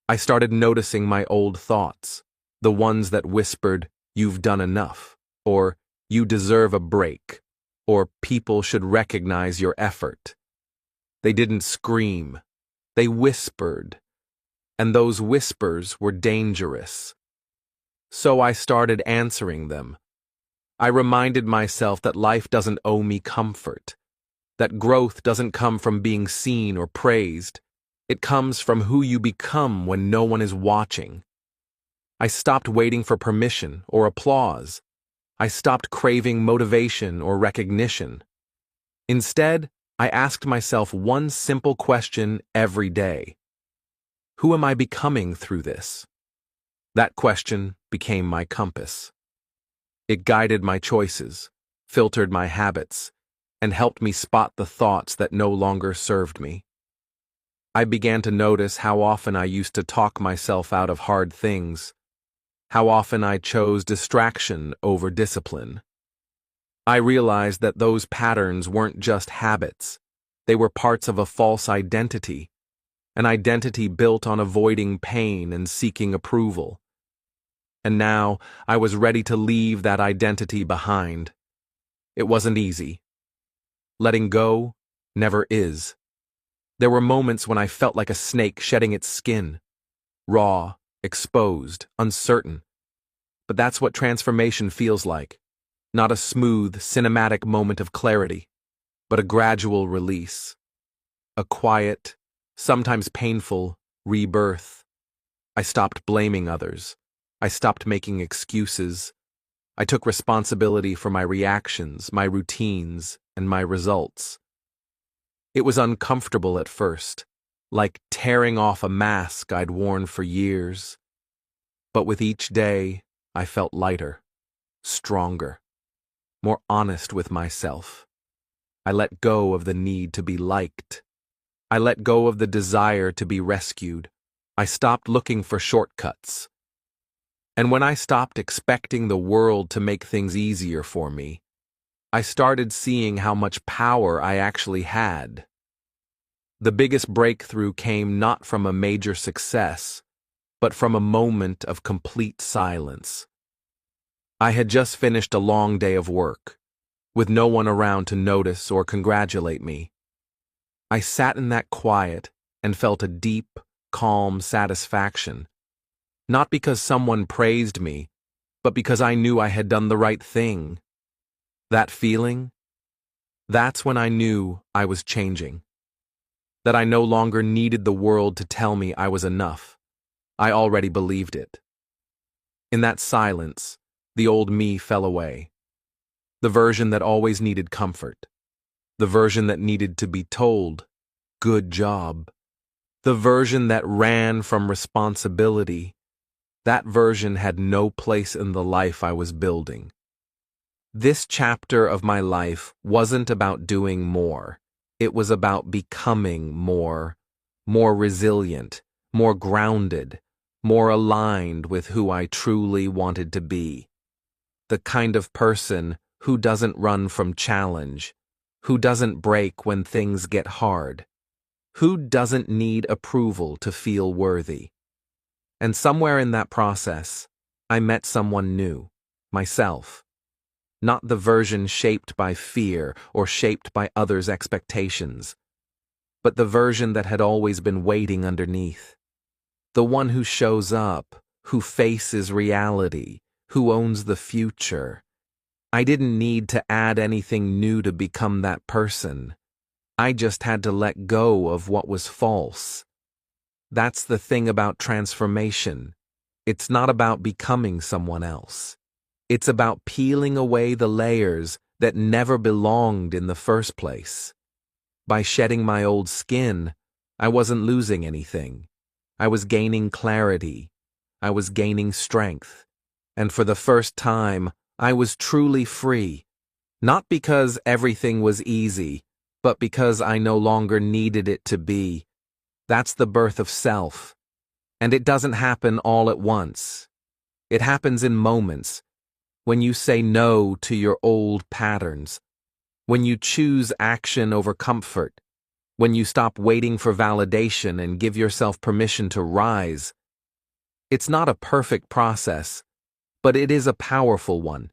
I started noticing my old thoughts, the ones that whispered, "You've done enough," or "You deserve a break," or "People should recognize your effort." They didn't scream, they whispered, and those whispers were dangerous. So I started answering them. I reminded myself that life doesn't owe me comfort, that growth doesn't come from being seen or praised. It comes from who you become when no one is watching. I stopped waiting for permission or applause. I stopped craving motivation or recognition. Instead, I asked myself one simple question every day. Who am I becoming through this? That question became my compass. It guided my choices, filtered my habits, and helped me spot the thoughts that no longer served me. I began to notice how often I used to talk myself out of hard things, how often I chose distraction over discipline. I realized that those patterns weren't just habits, they were parts of a false identity, an identity built on avoiding pain and seeking approval. And now I was ready to leave that identity behind. It wasn't easy. Letting go never is. There were moments when I felt like a snake shedding its skin, raw, exposed, uncertain. But that's what transformation feels like. Not a smooth, cinematic moment of clarity, but a gradual release. A quiet, sometimes painful, rebirth. I stopped blaming others. I stopped making excuses. I took responsibility for my reactions, my routines, and my results. It was uncomfortable at first, like tearing off a mask I'd worn for years. But with each day, I felt lighter, stronger, more honest with myself. I let go of the need to be liked. I let go of the desire to be rescued. I stopped looking for shortcuts. And when I stopped expecting the world to make things easier for me, I started seeing how much power I actually had. The biggest breakthrough came not from a major success, but from a moment of complete silence. I had just finished a long day of work, with no one around to notice or congratulate me. I sat in that quiet and felt a deep, calm satisfaction. Not because someone praised me, but because I knew I had done the right thing. That feeling? That's when I knew I was changing. That I no longer needed the world to tell me I was enough. I already believed it. In that silence, the old me fell away. The version that always needed comfort. The version that needed to be told, "Good job." The version that ran from responsibility. That version had no place in the life I was building. This chapter of my life wasn't about doing more. It was about becoming more resilient, more grounded, more aligned with who I truly wanted to be. The kind of person who doesn't run from challenge, who doesn't break when things get hard, who doesn't need approval to feel worthy. And somewhere in that process, I met someone new, myself. Not the version shaped by fear or shaped by others' expectations, but the version that had always been waiting underneath. The one who shows up, who faces reality, who owns the future. I didn't need to add anything new to become that person. I just had to let go of what was false. That's the thing about transformation. It's not about becoming someone else. It's about peeling away the layers that never belonged in the first place. By shedding my old skin, I wasn't losing anything. I was gaining clarity. I was gaining strength. And for the first time, I was truly free. Not because everything was easy, but because I no longer needed it to be. That's the birth of self. And it doesn't happen all at once. It happens in moments, when you say no to your old patterns, when you choose action over comfort, when you stop waiting for validation and give yourself permission to rise. It's not a perfect process, but it is a powerful one.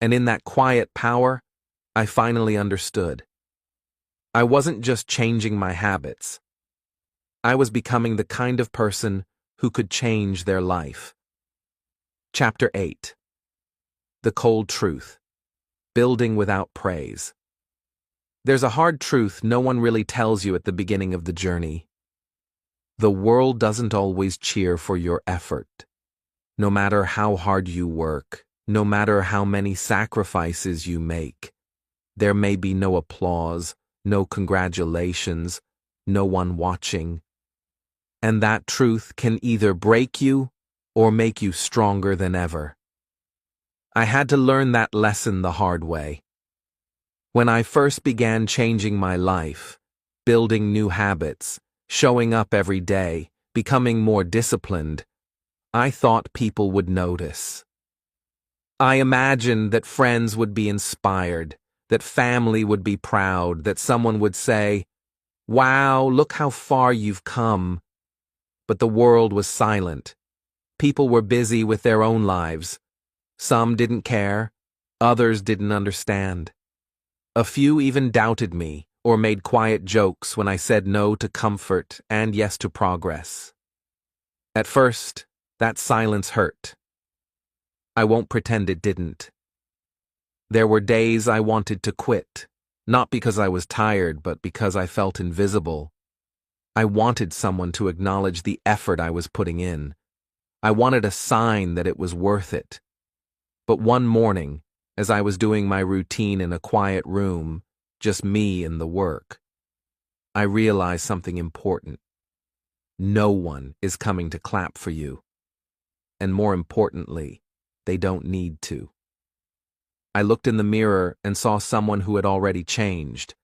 And in that quiet power, I finally understood. I wasn't just changing my habits. I was becoming the kind of person who could change their life. Chapter 8. The Cold Truth. Building without praise. There's a hard truth no one really tells you at the beginning of the journey. The world doesn't always cheer for your effort. No matter how hard you work, no matter how many sacrifices you make, there may be no applause, no congratulations, no one watching. And that truth can either break you or make you stronger than ever. I had to learn that lesson the hard way. When I first began changing my life, building new habits, showing up every day, becoming more disciplined, I thought people would notice. I imagined that friends would be inspired, that family would be proud, that someone would say, "Wow, look how far you've come." But the world was silent. People were busy with their own lives. Some didn't care, others didn't understand. A few even doubted me or made quiet jokes when I said no to comfort and yes to progress. At first, that silence hurt. I won't pretend it didn't. There were days I wanted to quit, not because I was tired, but because I felt invisible. I wanted someone to acknowledge the effort I was putting in. I wanted a sign that it was worth it. But one morning, as I was doing my routine in a quiet room, just me and the work, I realized something important. No one is coming to clap for you. And more importantly, they don't need to. I looked in the mirror and saw someone who had already changed.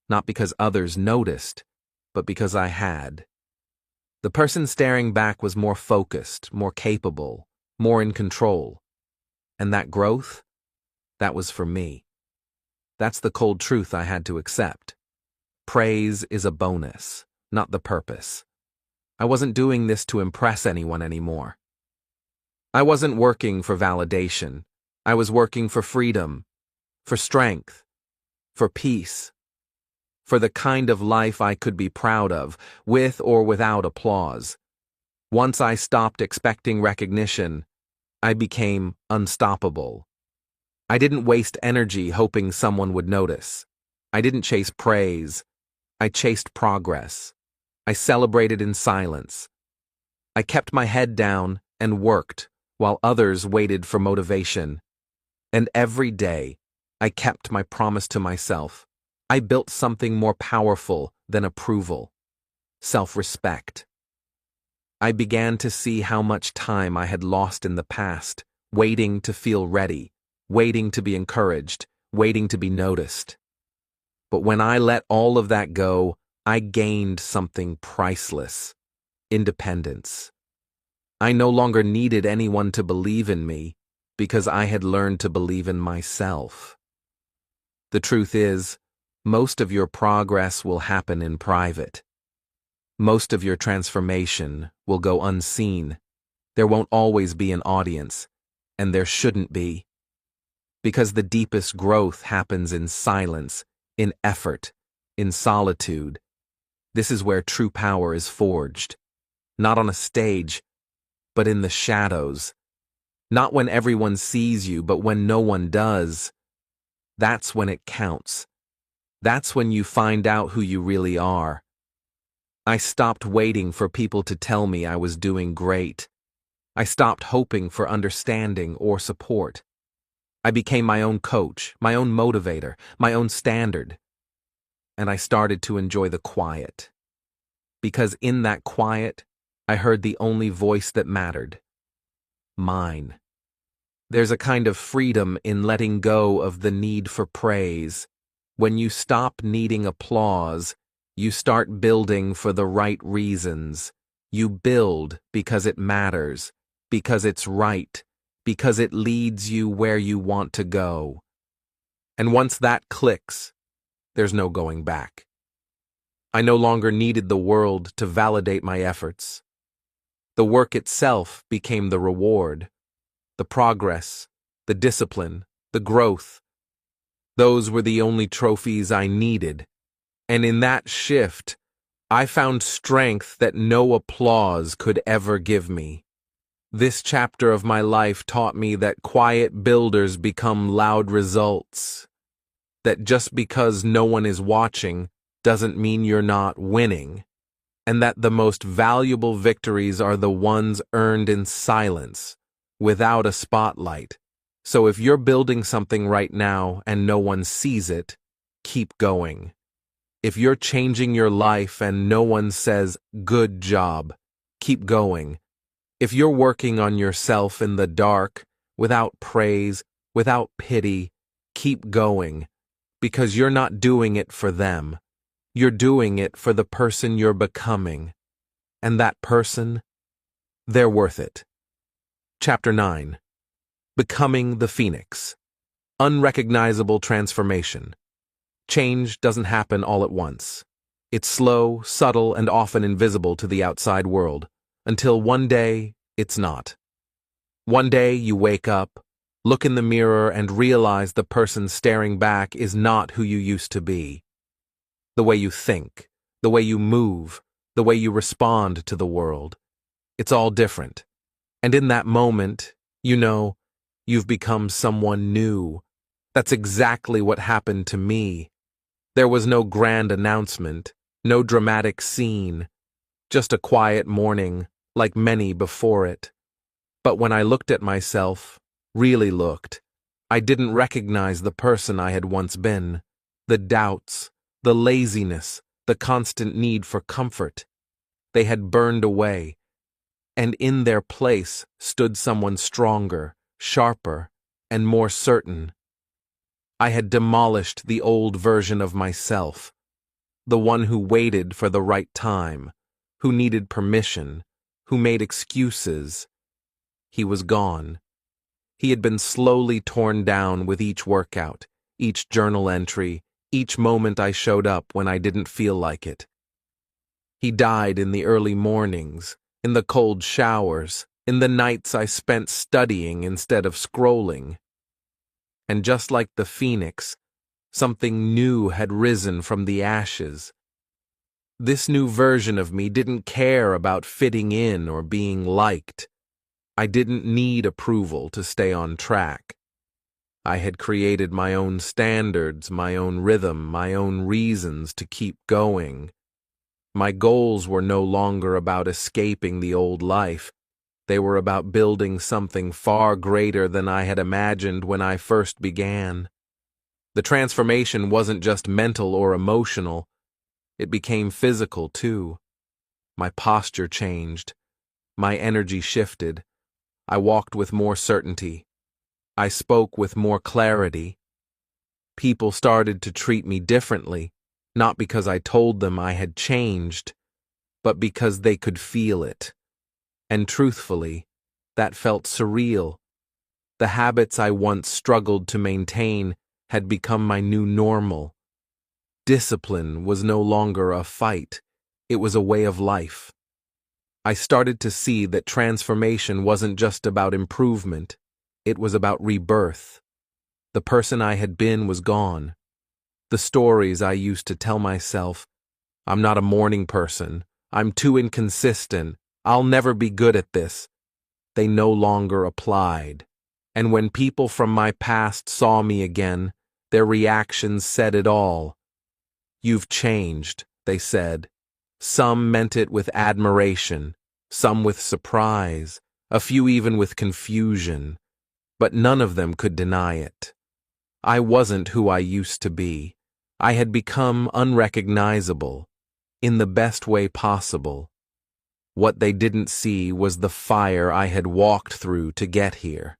Not because others noticed, but because I had. The person staring back was more focused, more capable, more in control. And that growth, that was for me. That's the cold truth I had to accept. Praise is a bonus, not the purpose. I wasn't doing this to impress anyone anymore. I wasn't working for validation. I was working for freedom, for strength, for peace, for the kind of life I could be proud of, with or without applause. Once I stopped expecting recognition, I became unstoppable. I didn't waste energy hoping someone would notice. I didn't chase praise. I chased progress. I celebrated in silence. I kept my head down and worked while others waited for motivation. And every day, I kept my promise to myself. I built something more powerful than approval: self-respect. I began to see how much time I had lost in the past, waiting to feel ready, waiting to be encouraged, waiting to be noticed. But when I let all of that go, I gained something priceless: independence. I no longer needed anyone to believe in me because I had learned to believe in myself. The truth is, most of your progress will happen in private. Most of your transformation will go unseen. There won't always be an audience, and there shouldn't be. Because the deepest growth happens in silence, in effort, in solitude. This is where true power is forged. Not on a stage, but in the shadows. Not when everyone sees you, but when no one does. That's when it counts. That's when you find out who you really are. I stopped waiting for people to tell me I was doing great. I stopped hoping for understanding or support. I became my own coach, my own motivator, my own standard. And I started to enjoy the quiet. Because in that quiet, I heard the only voice that mattered. Mine. There's a kind of freedom in letting go of the need for praise. When you stop needing applause, you start building for the right reasons. You build because it matters, because it's right, because it leads you where you want to go. And once that clicks, there's no going back. I no longer needed the world to validate my efforts. The work itself became the reward, the progress, the discipline, the growth. Those were the only trophies I needed. And in that shift, I found strength that no applause could ever give me. This chapter of my life taught me that quiet builders become loud results. That just because no one is watching doesn't mean you're not winning. And that the most valuable victories are the ones earned in silence, without a spotlight. So if you're building something right now and no one sees it, keep going. If you're changing your life and no one says, "Good job," keep going. If you're working on yourself in the dark, without praise, without pity, keep going. Because you're not doing it for them. You're doing it for the person you're becoming. And that person, they're worth it. Chapter 9. Becoming the Phoenix. Unrecognizable transformation. Change doesn't happen all at once. It's slow, subtle, and often invisible to the outside world, until one day, it's not. One day you wake up, look in the mirror, and realize the person staring back is not who you used to be. The way you think, the way you move, the way you respond to the world. It's all different. And in that moment, you know, you've become someone new. That's exactly what happened to me. There was no grand announcement, no dramatic scene, just a quiet morning, like many before it. But when I looked at myself, really looked, I didn't recognize the person I had once been. The doubts, the laziness, the constant need for comfort. They had burned away, and in their place stood someone stronger, sharper, and more certain. I had demolished the old version of myself, the one who waited for the right time, who needed permission, who made excuses. He was gone. He had been slowly torn down with each workout, each journal entry, each moment I showed up when I didn't feel like it. He died in the early mornings, in the cold showers, in the nights I spent studying instead of scrolling. And just like the phoenix, something new had risen from the ashes. This new version of me didn't care about fitting in or being liked. I didn't need approval to stay on track. I had created my own standards, my own rhythm, my own reasons to keep going. My goals were no longer about escaping the old life. They were about building something far greater than I had imagined when I first began. The transformation wasn't just mental or emotional. It became physical, too. My posture changed. My energy shifted. I walked with more certainty. I spoke with more clarity. People started to treat me differently, not because I told them I had changed, but because they could feel it. And truthfully, that felt surreal. The habits I once struggled to maintain had become my new normal. Discipline was no longer a fight, it was a way of life. I started to see that transformation wasn't just about improvement, it was about rebirth. The person I had been was gone. The stories I used to tell myself, I'm not a morning person, I'm too inconsistent, I'll never be good at this, they no longer applied. And when people from my past saw me again, their reactions said it all. You've changed, they said. Some meant it with admiration, some with surprise, a few even with confusion, but none of them could deny it. I wasn't who I used to be. I had become unrecognizable, in the best way possible. What they didn't see was the fire I had walked through to get here,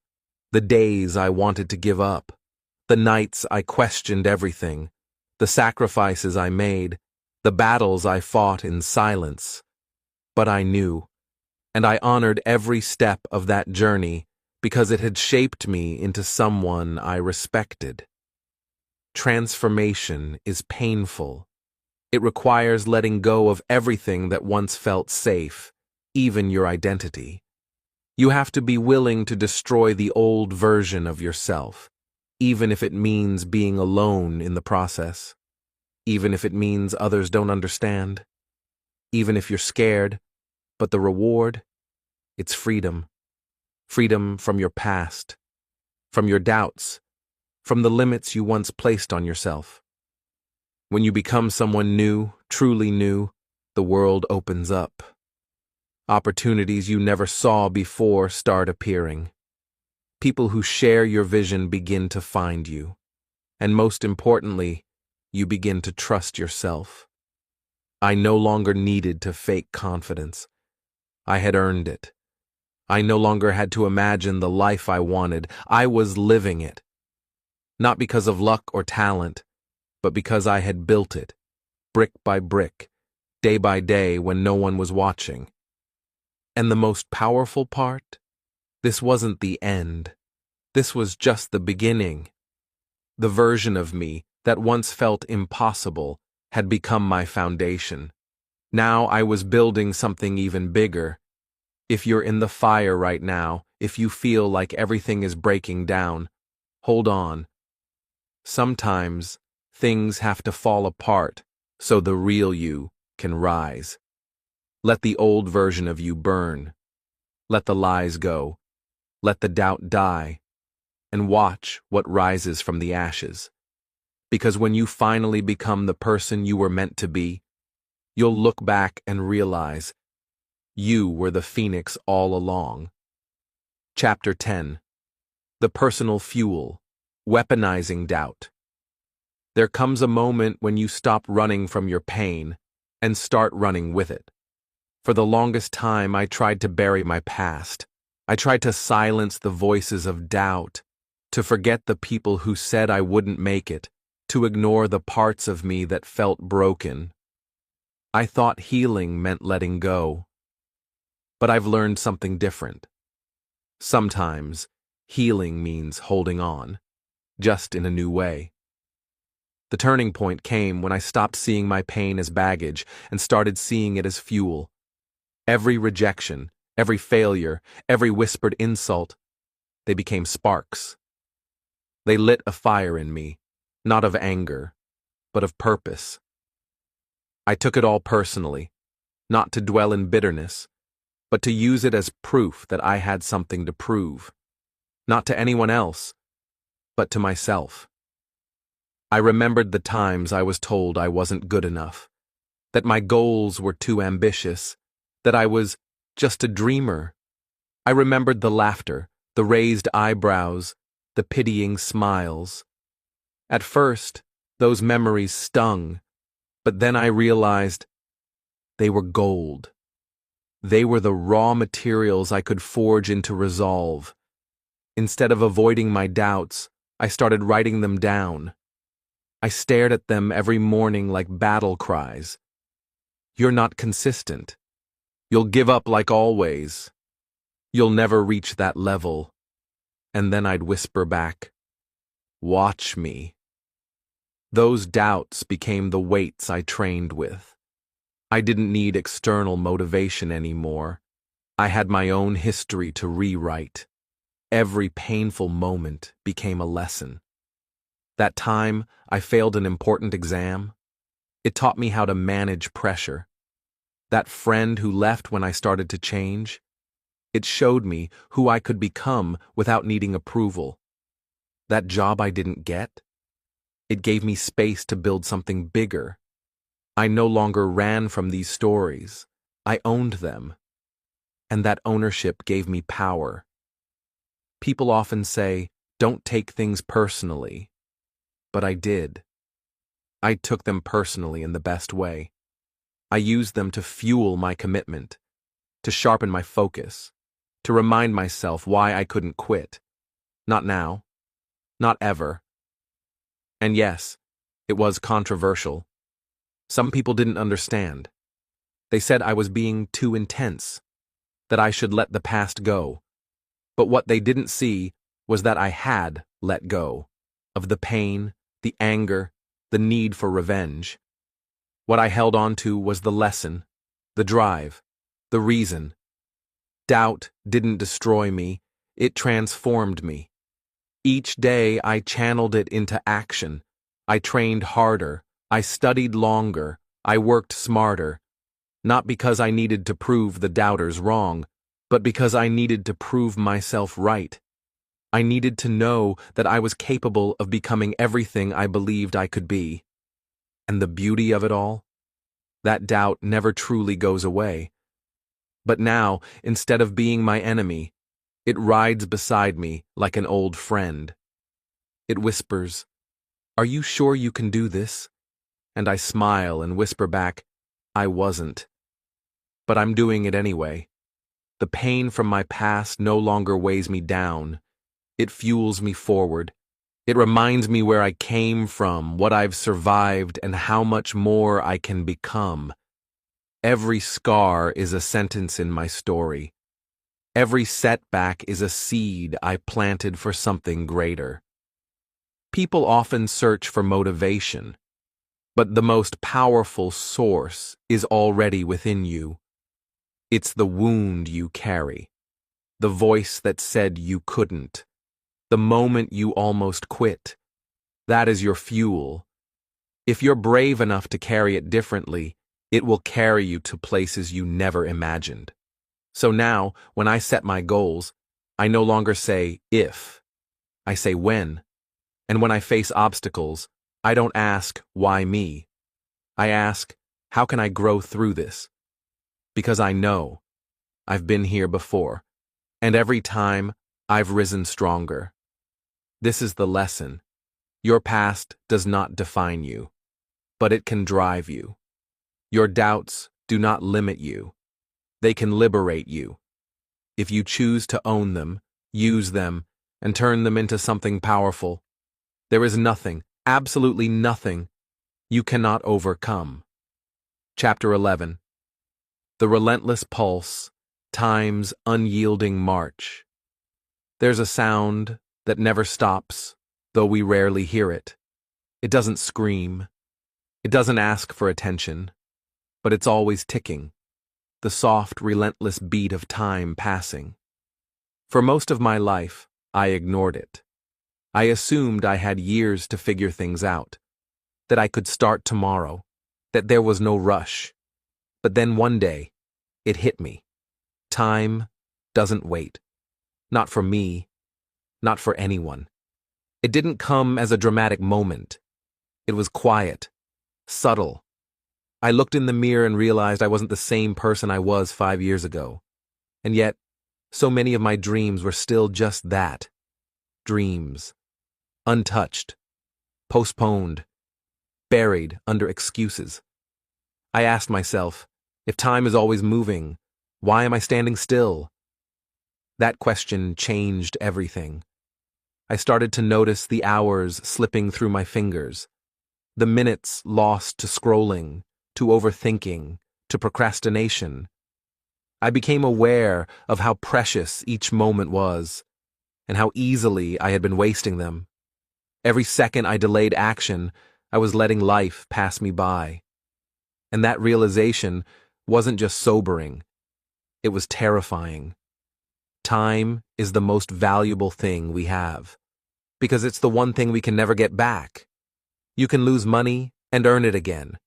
the days I wanted to give up, the nights I questioned everything, the sacrifices I made, the battles I fought in silence. But I knew, and I honored every step of that journey because it had shaped me into someone I respected. Transformation is painful. It requires letting go of everything that once felt safe, even your identity. You have to be willing to destroy the old version of yourself, even if it means being alone in the process, even if it means others don't understand, even if you're scared, but the reward, it's freedom. Freedom from your past, from your doubts, from the limits you once placed on yourself. When you become someone new, truly new, the world opens up. Opportunities you never saw before start appearing. People who share your vision begin to find you. And most importantly, you begin to trust yourself. I no longer needed to fake confidence. I had earned it. I no longer had to imagine the life I wanted. I was living it. Not because of luck or talent, but because I had built it, brick by brick, day by day when no one was watching. And the most powerful part? This wasn't the end. This was just the beginning. The version of me that once felt impossible had become my foundation. Now I was building something even bigger. If you're in the fire right now, if you feel like everything is breaking down, hold on. Sometimes things have to fall apart so the real you can rise. Let the old version of you burn. Let the lies go. Let the doubt die. And watch what rises from the ashes. Because when you finally become the person you were meant to be, you'll look back and realize you were the phoenix all along. Chapter 10. The Personal Fuel. Weaponizing Doubt. There comes a moment when you stop running from your pain and start running with it. For the longest time, I tried to bury my past. I tried to silence the voices of doubt, to forget the people who said I wouldn't make it, to ignore the parts of me that felt broken. I thought healing meant letting go. But I've learned something different. Sometimes, healing means holding on, just in a new way. The turning point came when I stopped seeing my pain as baggage and started seeing it as fuel. Every rejection, every failure, every whispered insult, they became sparks. They lit a fire in me, not of anger, but of purpose. I took it all personally, not to dwell in bitterness, but to use it as proof that I had something to prove, not to anyone else, but to myself. I remembered the times I was told I wasn't good enough, that my goals were too ambitious, that I was just a dreamer. I remembered the laughter, the raised eyebrows, the pitying smiles. At first, those memories stung, but then I realized they were gold. They were the raw materials I could forge into resolve. Instead of avoiding my doubts, I started writing them down. I stared at them every morning like battle cries. You're not consistent. You'll give up like always. You'll never reach that level. And then I'd whisper back, watch me. Those doubts became the weights I trained with. I didn't need external motivation anymore. I had my own history to rewrite. Every painful moment became a lesson. That time I failed an important exam, it taught me how to manage pressure. That friend who left when I started to change, it showed me who I could become without needing approval. That job I didn't get, it gave me space to build something bigger. I no longer ran from these stories. I owned them. And that ownership gave me power. People often say, don't take things personally. But I did. I took them personally in the best way. I used them to fuel my commitment, to sharpen my focus, to remind myself why I couldn't quit. Not now. Not ever. And yes, it was controversial. Some people didn't understand. They said I was being too intense, that I should let the past go. But what they didn't see was that I had let go of the pain, the anger, the need for revenge. What I held on to was the lesson, the drive, the reason. Doubt didn't destroy me, it transformed me. Each day I channeled it into action. I trained harder, I studied longer, I worked smarter. Not because I needed to prove the doubters wrong, but because I needed to prove myself right. I needed to know that I was capable of becoming everything I believed I could be. And the beauty of it all? That doubt never truly goes away. But now, instead of being my enemy, it rides beside me like an old friend. It whispers, "Are you sure you can do this?" And I smile and whisper back, "I wasn't. But I'm doing it anyway." The pain from my past no longer weighs me down. It fuels me forward. It reminds me where I came from, what I've survived, and how much more I can become. Every scar is a sentence in my story. Every setback is a seed I planted for something greater. People often search for motivation, but the most powerful source is already within you. It's the wound you carry, the voice that said you couldn't, the moment you almost quit. That is your fuel. If you're brave enough to carry it differently, it will carry you to places you never imagined. So now, when I set my goals, I no longer say if, I say when. And when I face obstacles, I don't ask, why me? I ask, how can I grow through this? Because I know I've been here before, and every time I've risen stronger. This is the lesson. Your past does not define you, but it can drive you. Your doubts do not limit you. They can liberate you. If you choose to own them, use them, and turn them into something powerful, there is nothing, absolutely nothing, you cannot overcome. Chapter 11. The relentless pulse, time's unyielding march. There's a sound that never stops, though we rarely hear it. It doesn't scream. It doesn't ask for attention, but it's always ticking, the soft, relentless beat of time passing. For most of my life, I ignored it. I assumed I had years to figure things out, that I could start tomorrow, that there was no rush. But then one day, it hit me. Time doesn't wait. Not for me, not for anyone. It didn't come as a dramatic moment. It was quiet, subtle. I looked in the mirror and realized I wasn't the same person I was 5 years ago. And yet, so many of my dreams were still just that. Dreams. Untouched. Postponed. Buried under excuses. I asked myself, if time is always moving, why am I standing still? That question changed everything. I started to notice the hours slipping through my fingers, the minutes lost to scrolling, to overthinking, to procrastination. I became aware of how precious each moment was, and how easily I had been wasting them. Every second I delayed action, I was letting life pass me by. And that realization wasn't just sobering, it was terrifying. Time is the most valuable thing we have, because it's the one thing we can never get back. You can lose money and earn it again.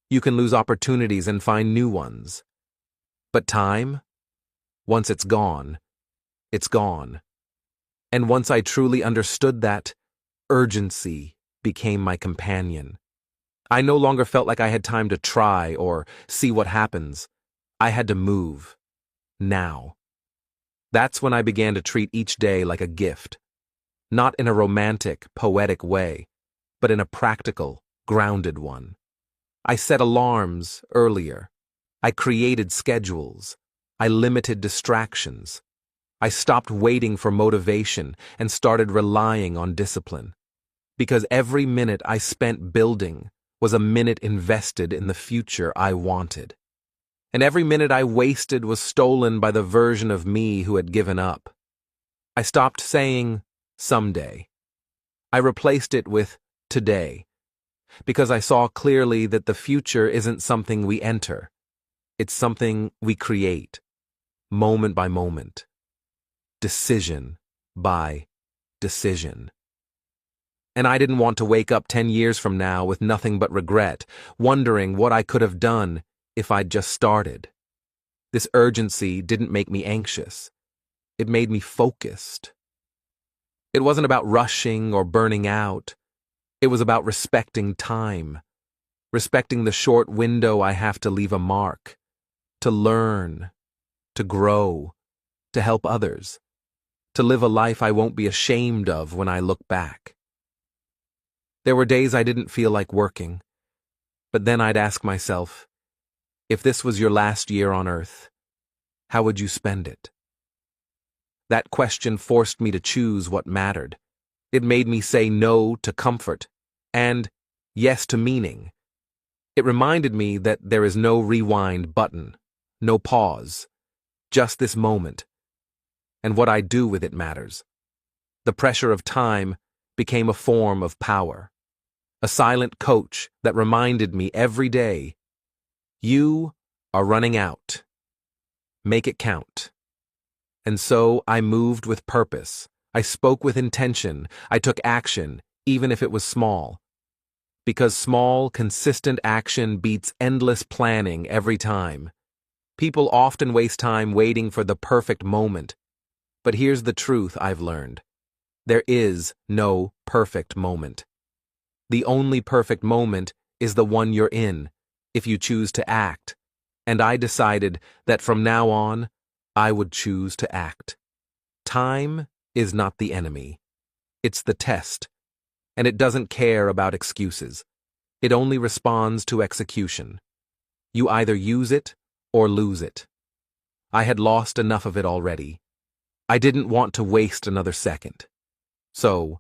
You can lose opportunities and find new ones. But time? Once it's gone, it's gone. And once I truly understood that, urgency became my companion. I no longer felt like I had time to try or see what happens. I had to move. Now. That's when I began to treat each day like a gift. Not in a romantic, poetic way, but in a practical, grounded one. I set alarms earlier. I created schedules. I limited distractions. I stopped waiting for motivation and started relying on discipline. Because every minute I spent building was a minute invested in the future I wanted. And every minute I wasted was stolen by the version of me who had given up. I stopped saying, someday. I replaced it with today, because I saw clearly that the future isn't something we enter. It's something we create, moment by moment, decision by decision. And I didn't want to wake up 10 years from now with nothing but regret, wondering what I could have done if I'd just started. This urgency didn't make me anxious. It made me focused. It wasn't about rushing or burning out. It was about respecting time, respecting the short window I have to leave a mark, to learn, to grow, to help others, to live a life I won't be ashamed of when I look back. There were days I didn't feel like working, but then I'd ask myself, if this was your last year on Earth, how would you spend it? That question forced me to choose what mattered. It made me say no to comfort and yes to meaning. It reminded me that there is no rewind button, no pause, just this moment. And what I do with it matters. The pressure of time became a form of power, a silent coach that reminded me every day, you are running out. Make it count. And so I moved with purpose. I spoke with intention. I took action, even if it was small. Because small, consistent action beats endless planning every time. People often waste time waiting for the perfect moment. But here's the truth I've learned. There is no perfect moment. The only perfect moment is the one you're in, if you choose to act. And I decided that from now on, I would choose to act. Time is not the enemy. It's the test. And it doesn't care about excuses. It only responds to execution. You either use it or lose it. I had lost enough of it already. I didn't want to waste another second. So,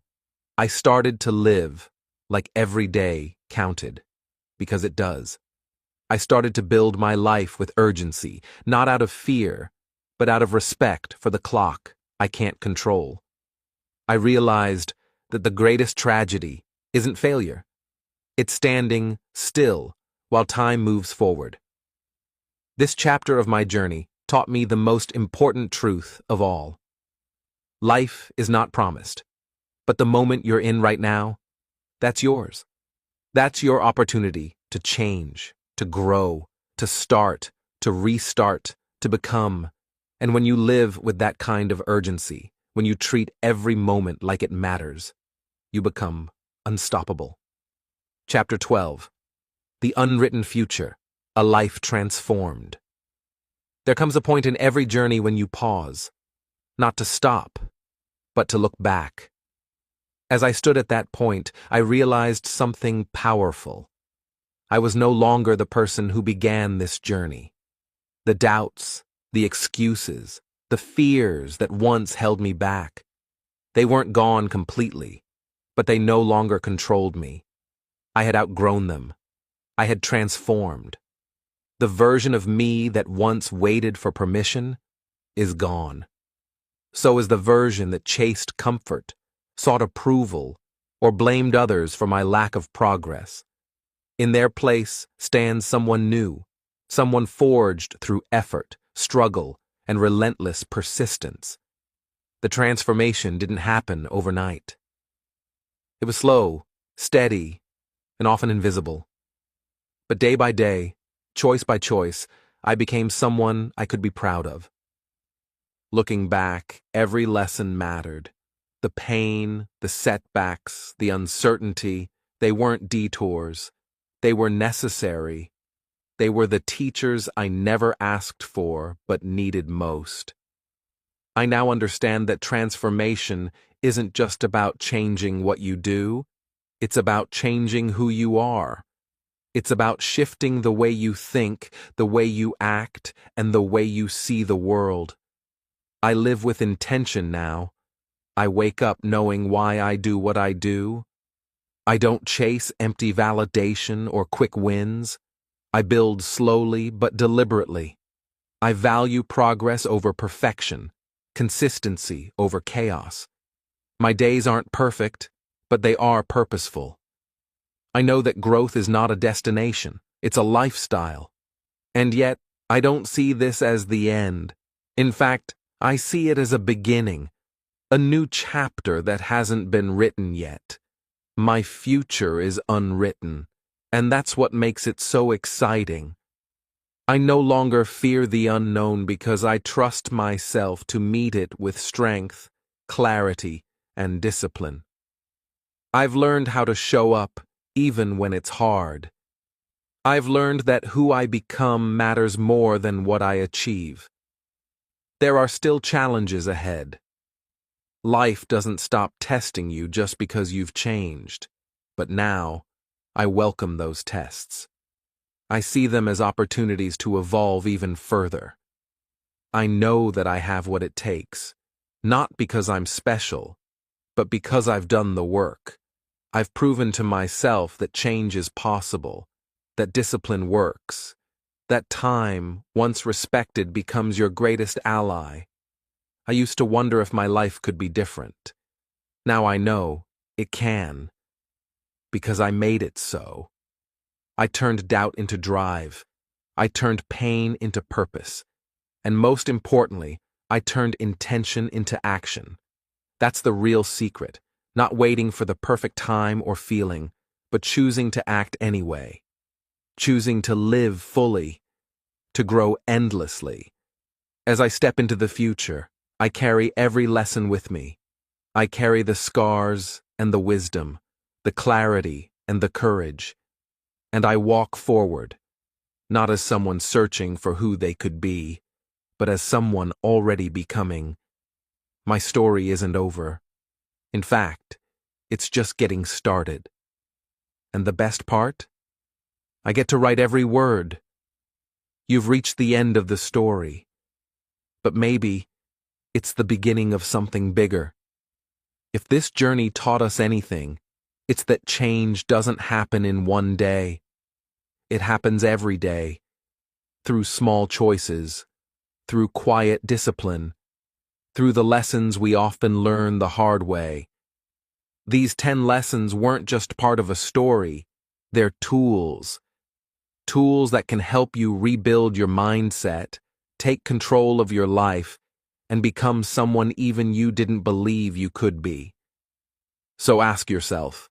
I started to live like every day counted, because it does. I started to build my life with urgency, not out of fear, but out of respect for the clock I can't control. I realized that the greatest tragedy isn't failure. It's standing still while time moves forward. This chapter of my journey taught me the most important truth of all. Life is not promised, but the moment you're in right now, that's yours. That's your opportunity to change, to grow, to start, to restart, to become. And when you live with that kind of urgency, when you treat every moment like it matters, you become unstoppable. Chapter 12. The Unwritten Future, a Life Transformed. There comes a point in every journey when you pause, not to stop, but to look back. As I stood at that point, I realized something powerful. I was no longer the person who began this journey. The doubts, the excuses, the fears that once held me back, they weren't gone completely, but they no longer controlled me. I had outgrown them. I had transformed. The version of me that once waited for permission is gone. So is the version that chased comfort, sought approval, or blamed others for my lack of progress. In their place stands someone new, someone forged through effort, struggle, and relentless persistence. The transformation didn't happen overnight. It was slow, steady, and often invisible. But day by day, choice by choice, I became someone I could be proud of. Looking back, every lesson mattered. The pain, the setbacks, the uncertainty, they weren't detours. They were necessary. They were the teachers I never asked for but needed most. I now understand that transformation isn't just about changing what you do, it's about changing who you are. It's about shifting the way you think, the way you act, and the way you see the world. I live with intention now. I wake up knowing why I do what I do. I don't chase empty validation or quick wins. I build slowly but deliberately. I value progress over perfection, consistency over chaos. My days aren't perfect, but they are purposeful. I know that growth is not a destination, it's a lifestyle. And yet, I don't see this as the end. In fact, I see it as a beginning, a new chapter that hasn't been written yet. My future is unwritten, and that's what makes it so exciting. I no longer fear the unknown because I trust myself to meet it with strength, clarity, and discipline. I've learned how to show up even when it's hard. I've learned that who I become matters more than what I achieve. There are still challenges ahead. Life doesn't stop testing you just because you've changed, but now I welcome those tests. I see them as opportunities to evolve even further. I know that I have what it takes, not because I'm special, but because I've done the work. I've proven to myself that change is possible, that discipline works, that time, once respected, becomes your greatest ally. I used to wonder if my life could be different. Now I know it can, because I made it so. I turned doubt into drive. I turned pain into purpose. And most importantly, I turned intention into action. That's the real secret, not waiting for the perfect time or feeling, but choosing to act anyway. Choosing to live fully, to grow endlessly. As I step into the future, I carry every lesson with me. I carry the scars and the wisdom, the clarity and the courage. And I walk forward, not as someone searching for who they could be, but as someone already becoming. My story isn't over. In fact, it's just getting started. And the best part? I get to write every word. You've reached the end of the story. But maybe it's the beginning of something bigger. If this journey taught us anything, it's that change doesn't happen in one day. It happens every day, through small choices, through quiet discipline, through the lessons we often learn the hard way. These 10 lessons weren't just part of a story, they're tools. Tools that can help you rebuild your mindset, take control of your life, and become someone even you didn't believe you could be. So ask yourself,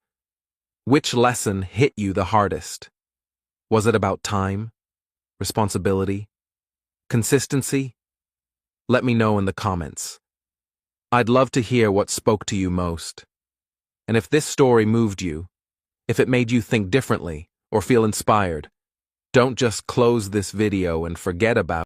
which lesson hit you the hardest? Was it about time, responsibility, consistency? Let me know in the comments. I'd love to hear what spoke to you most. And if this story moved you, if it made you think differently or feel inspired, don't just close this video and forget about it.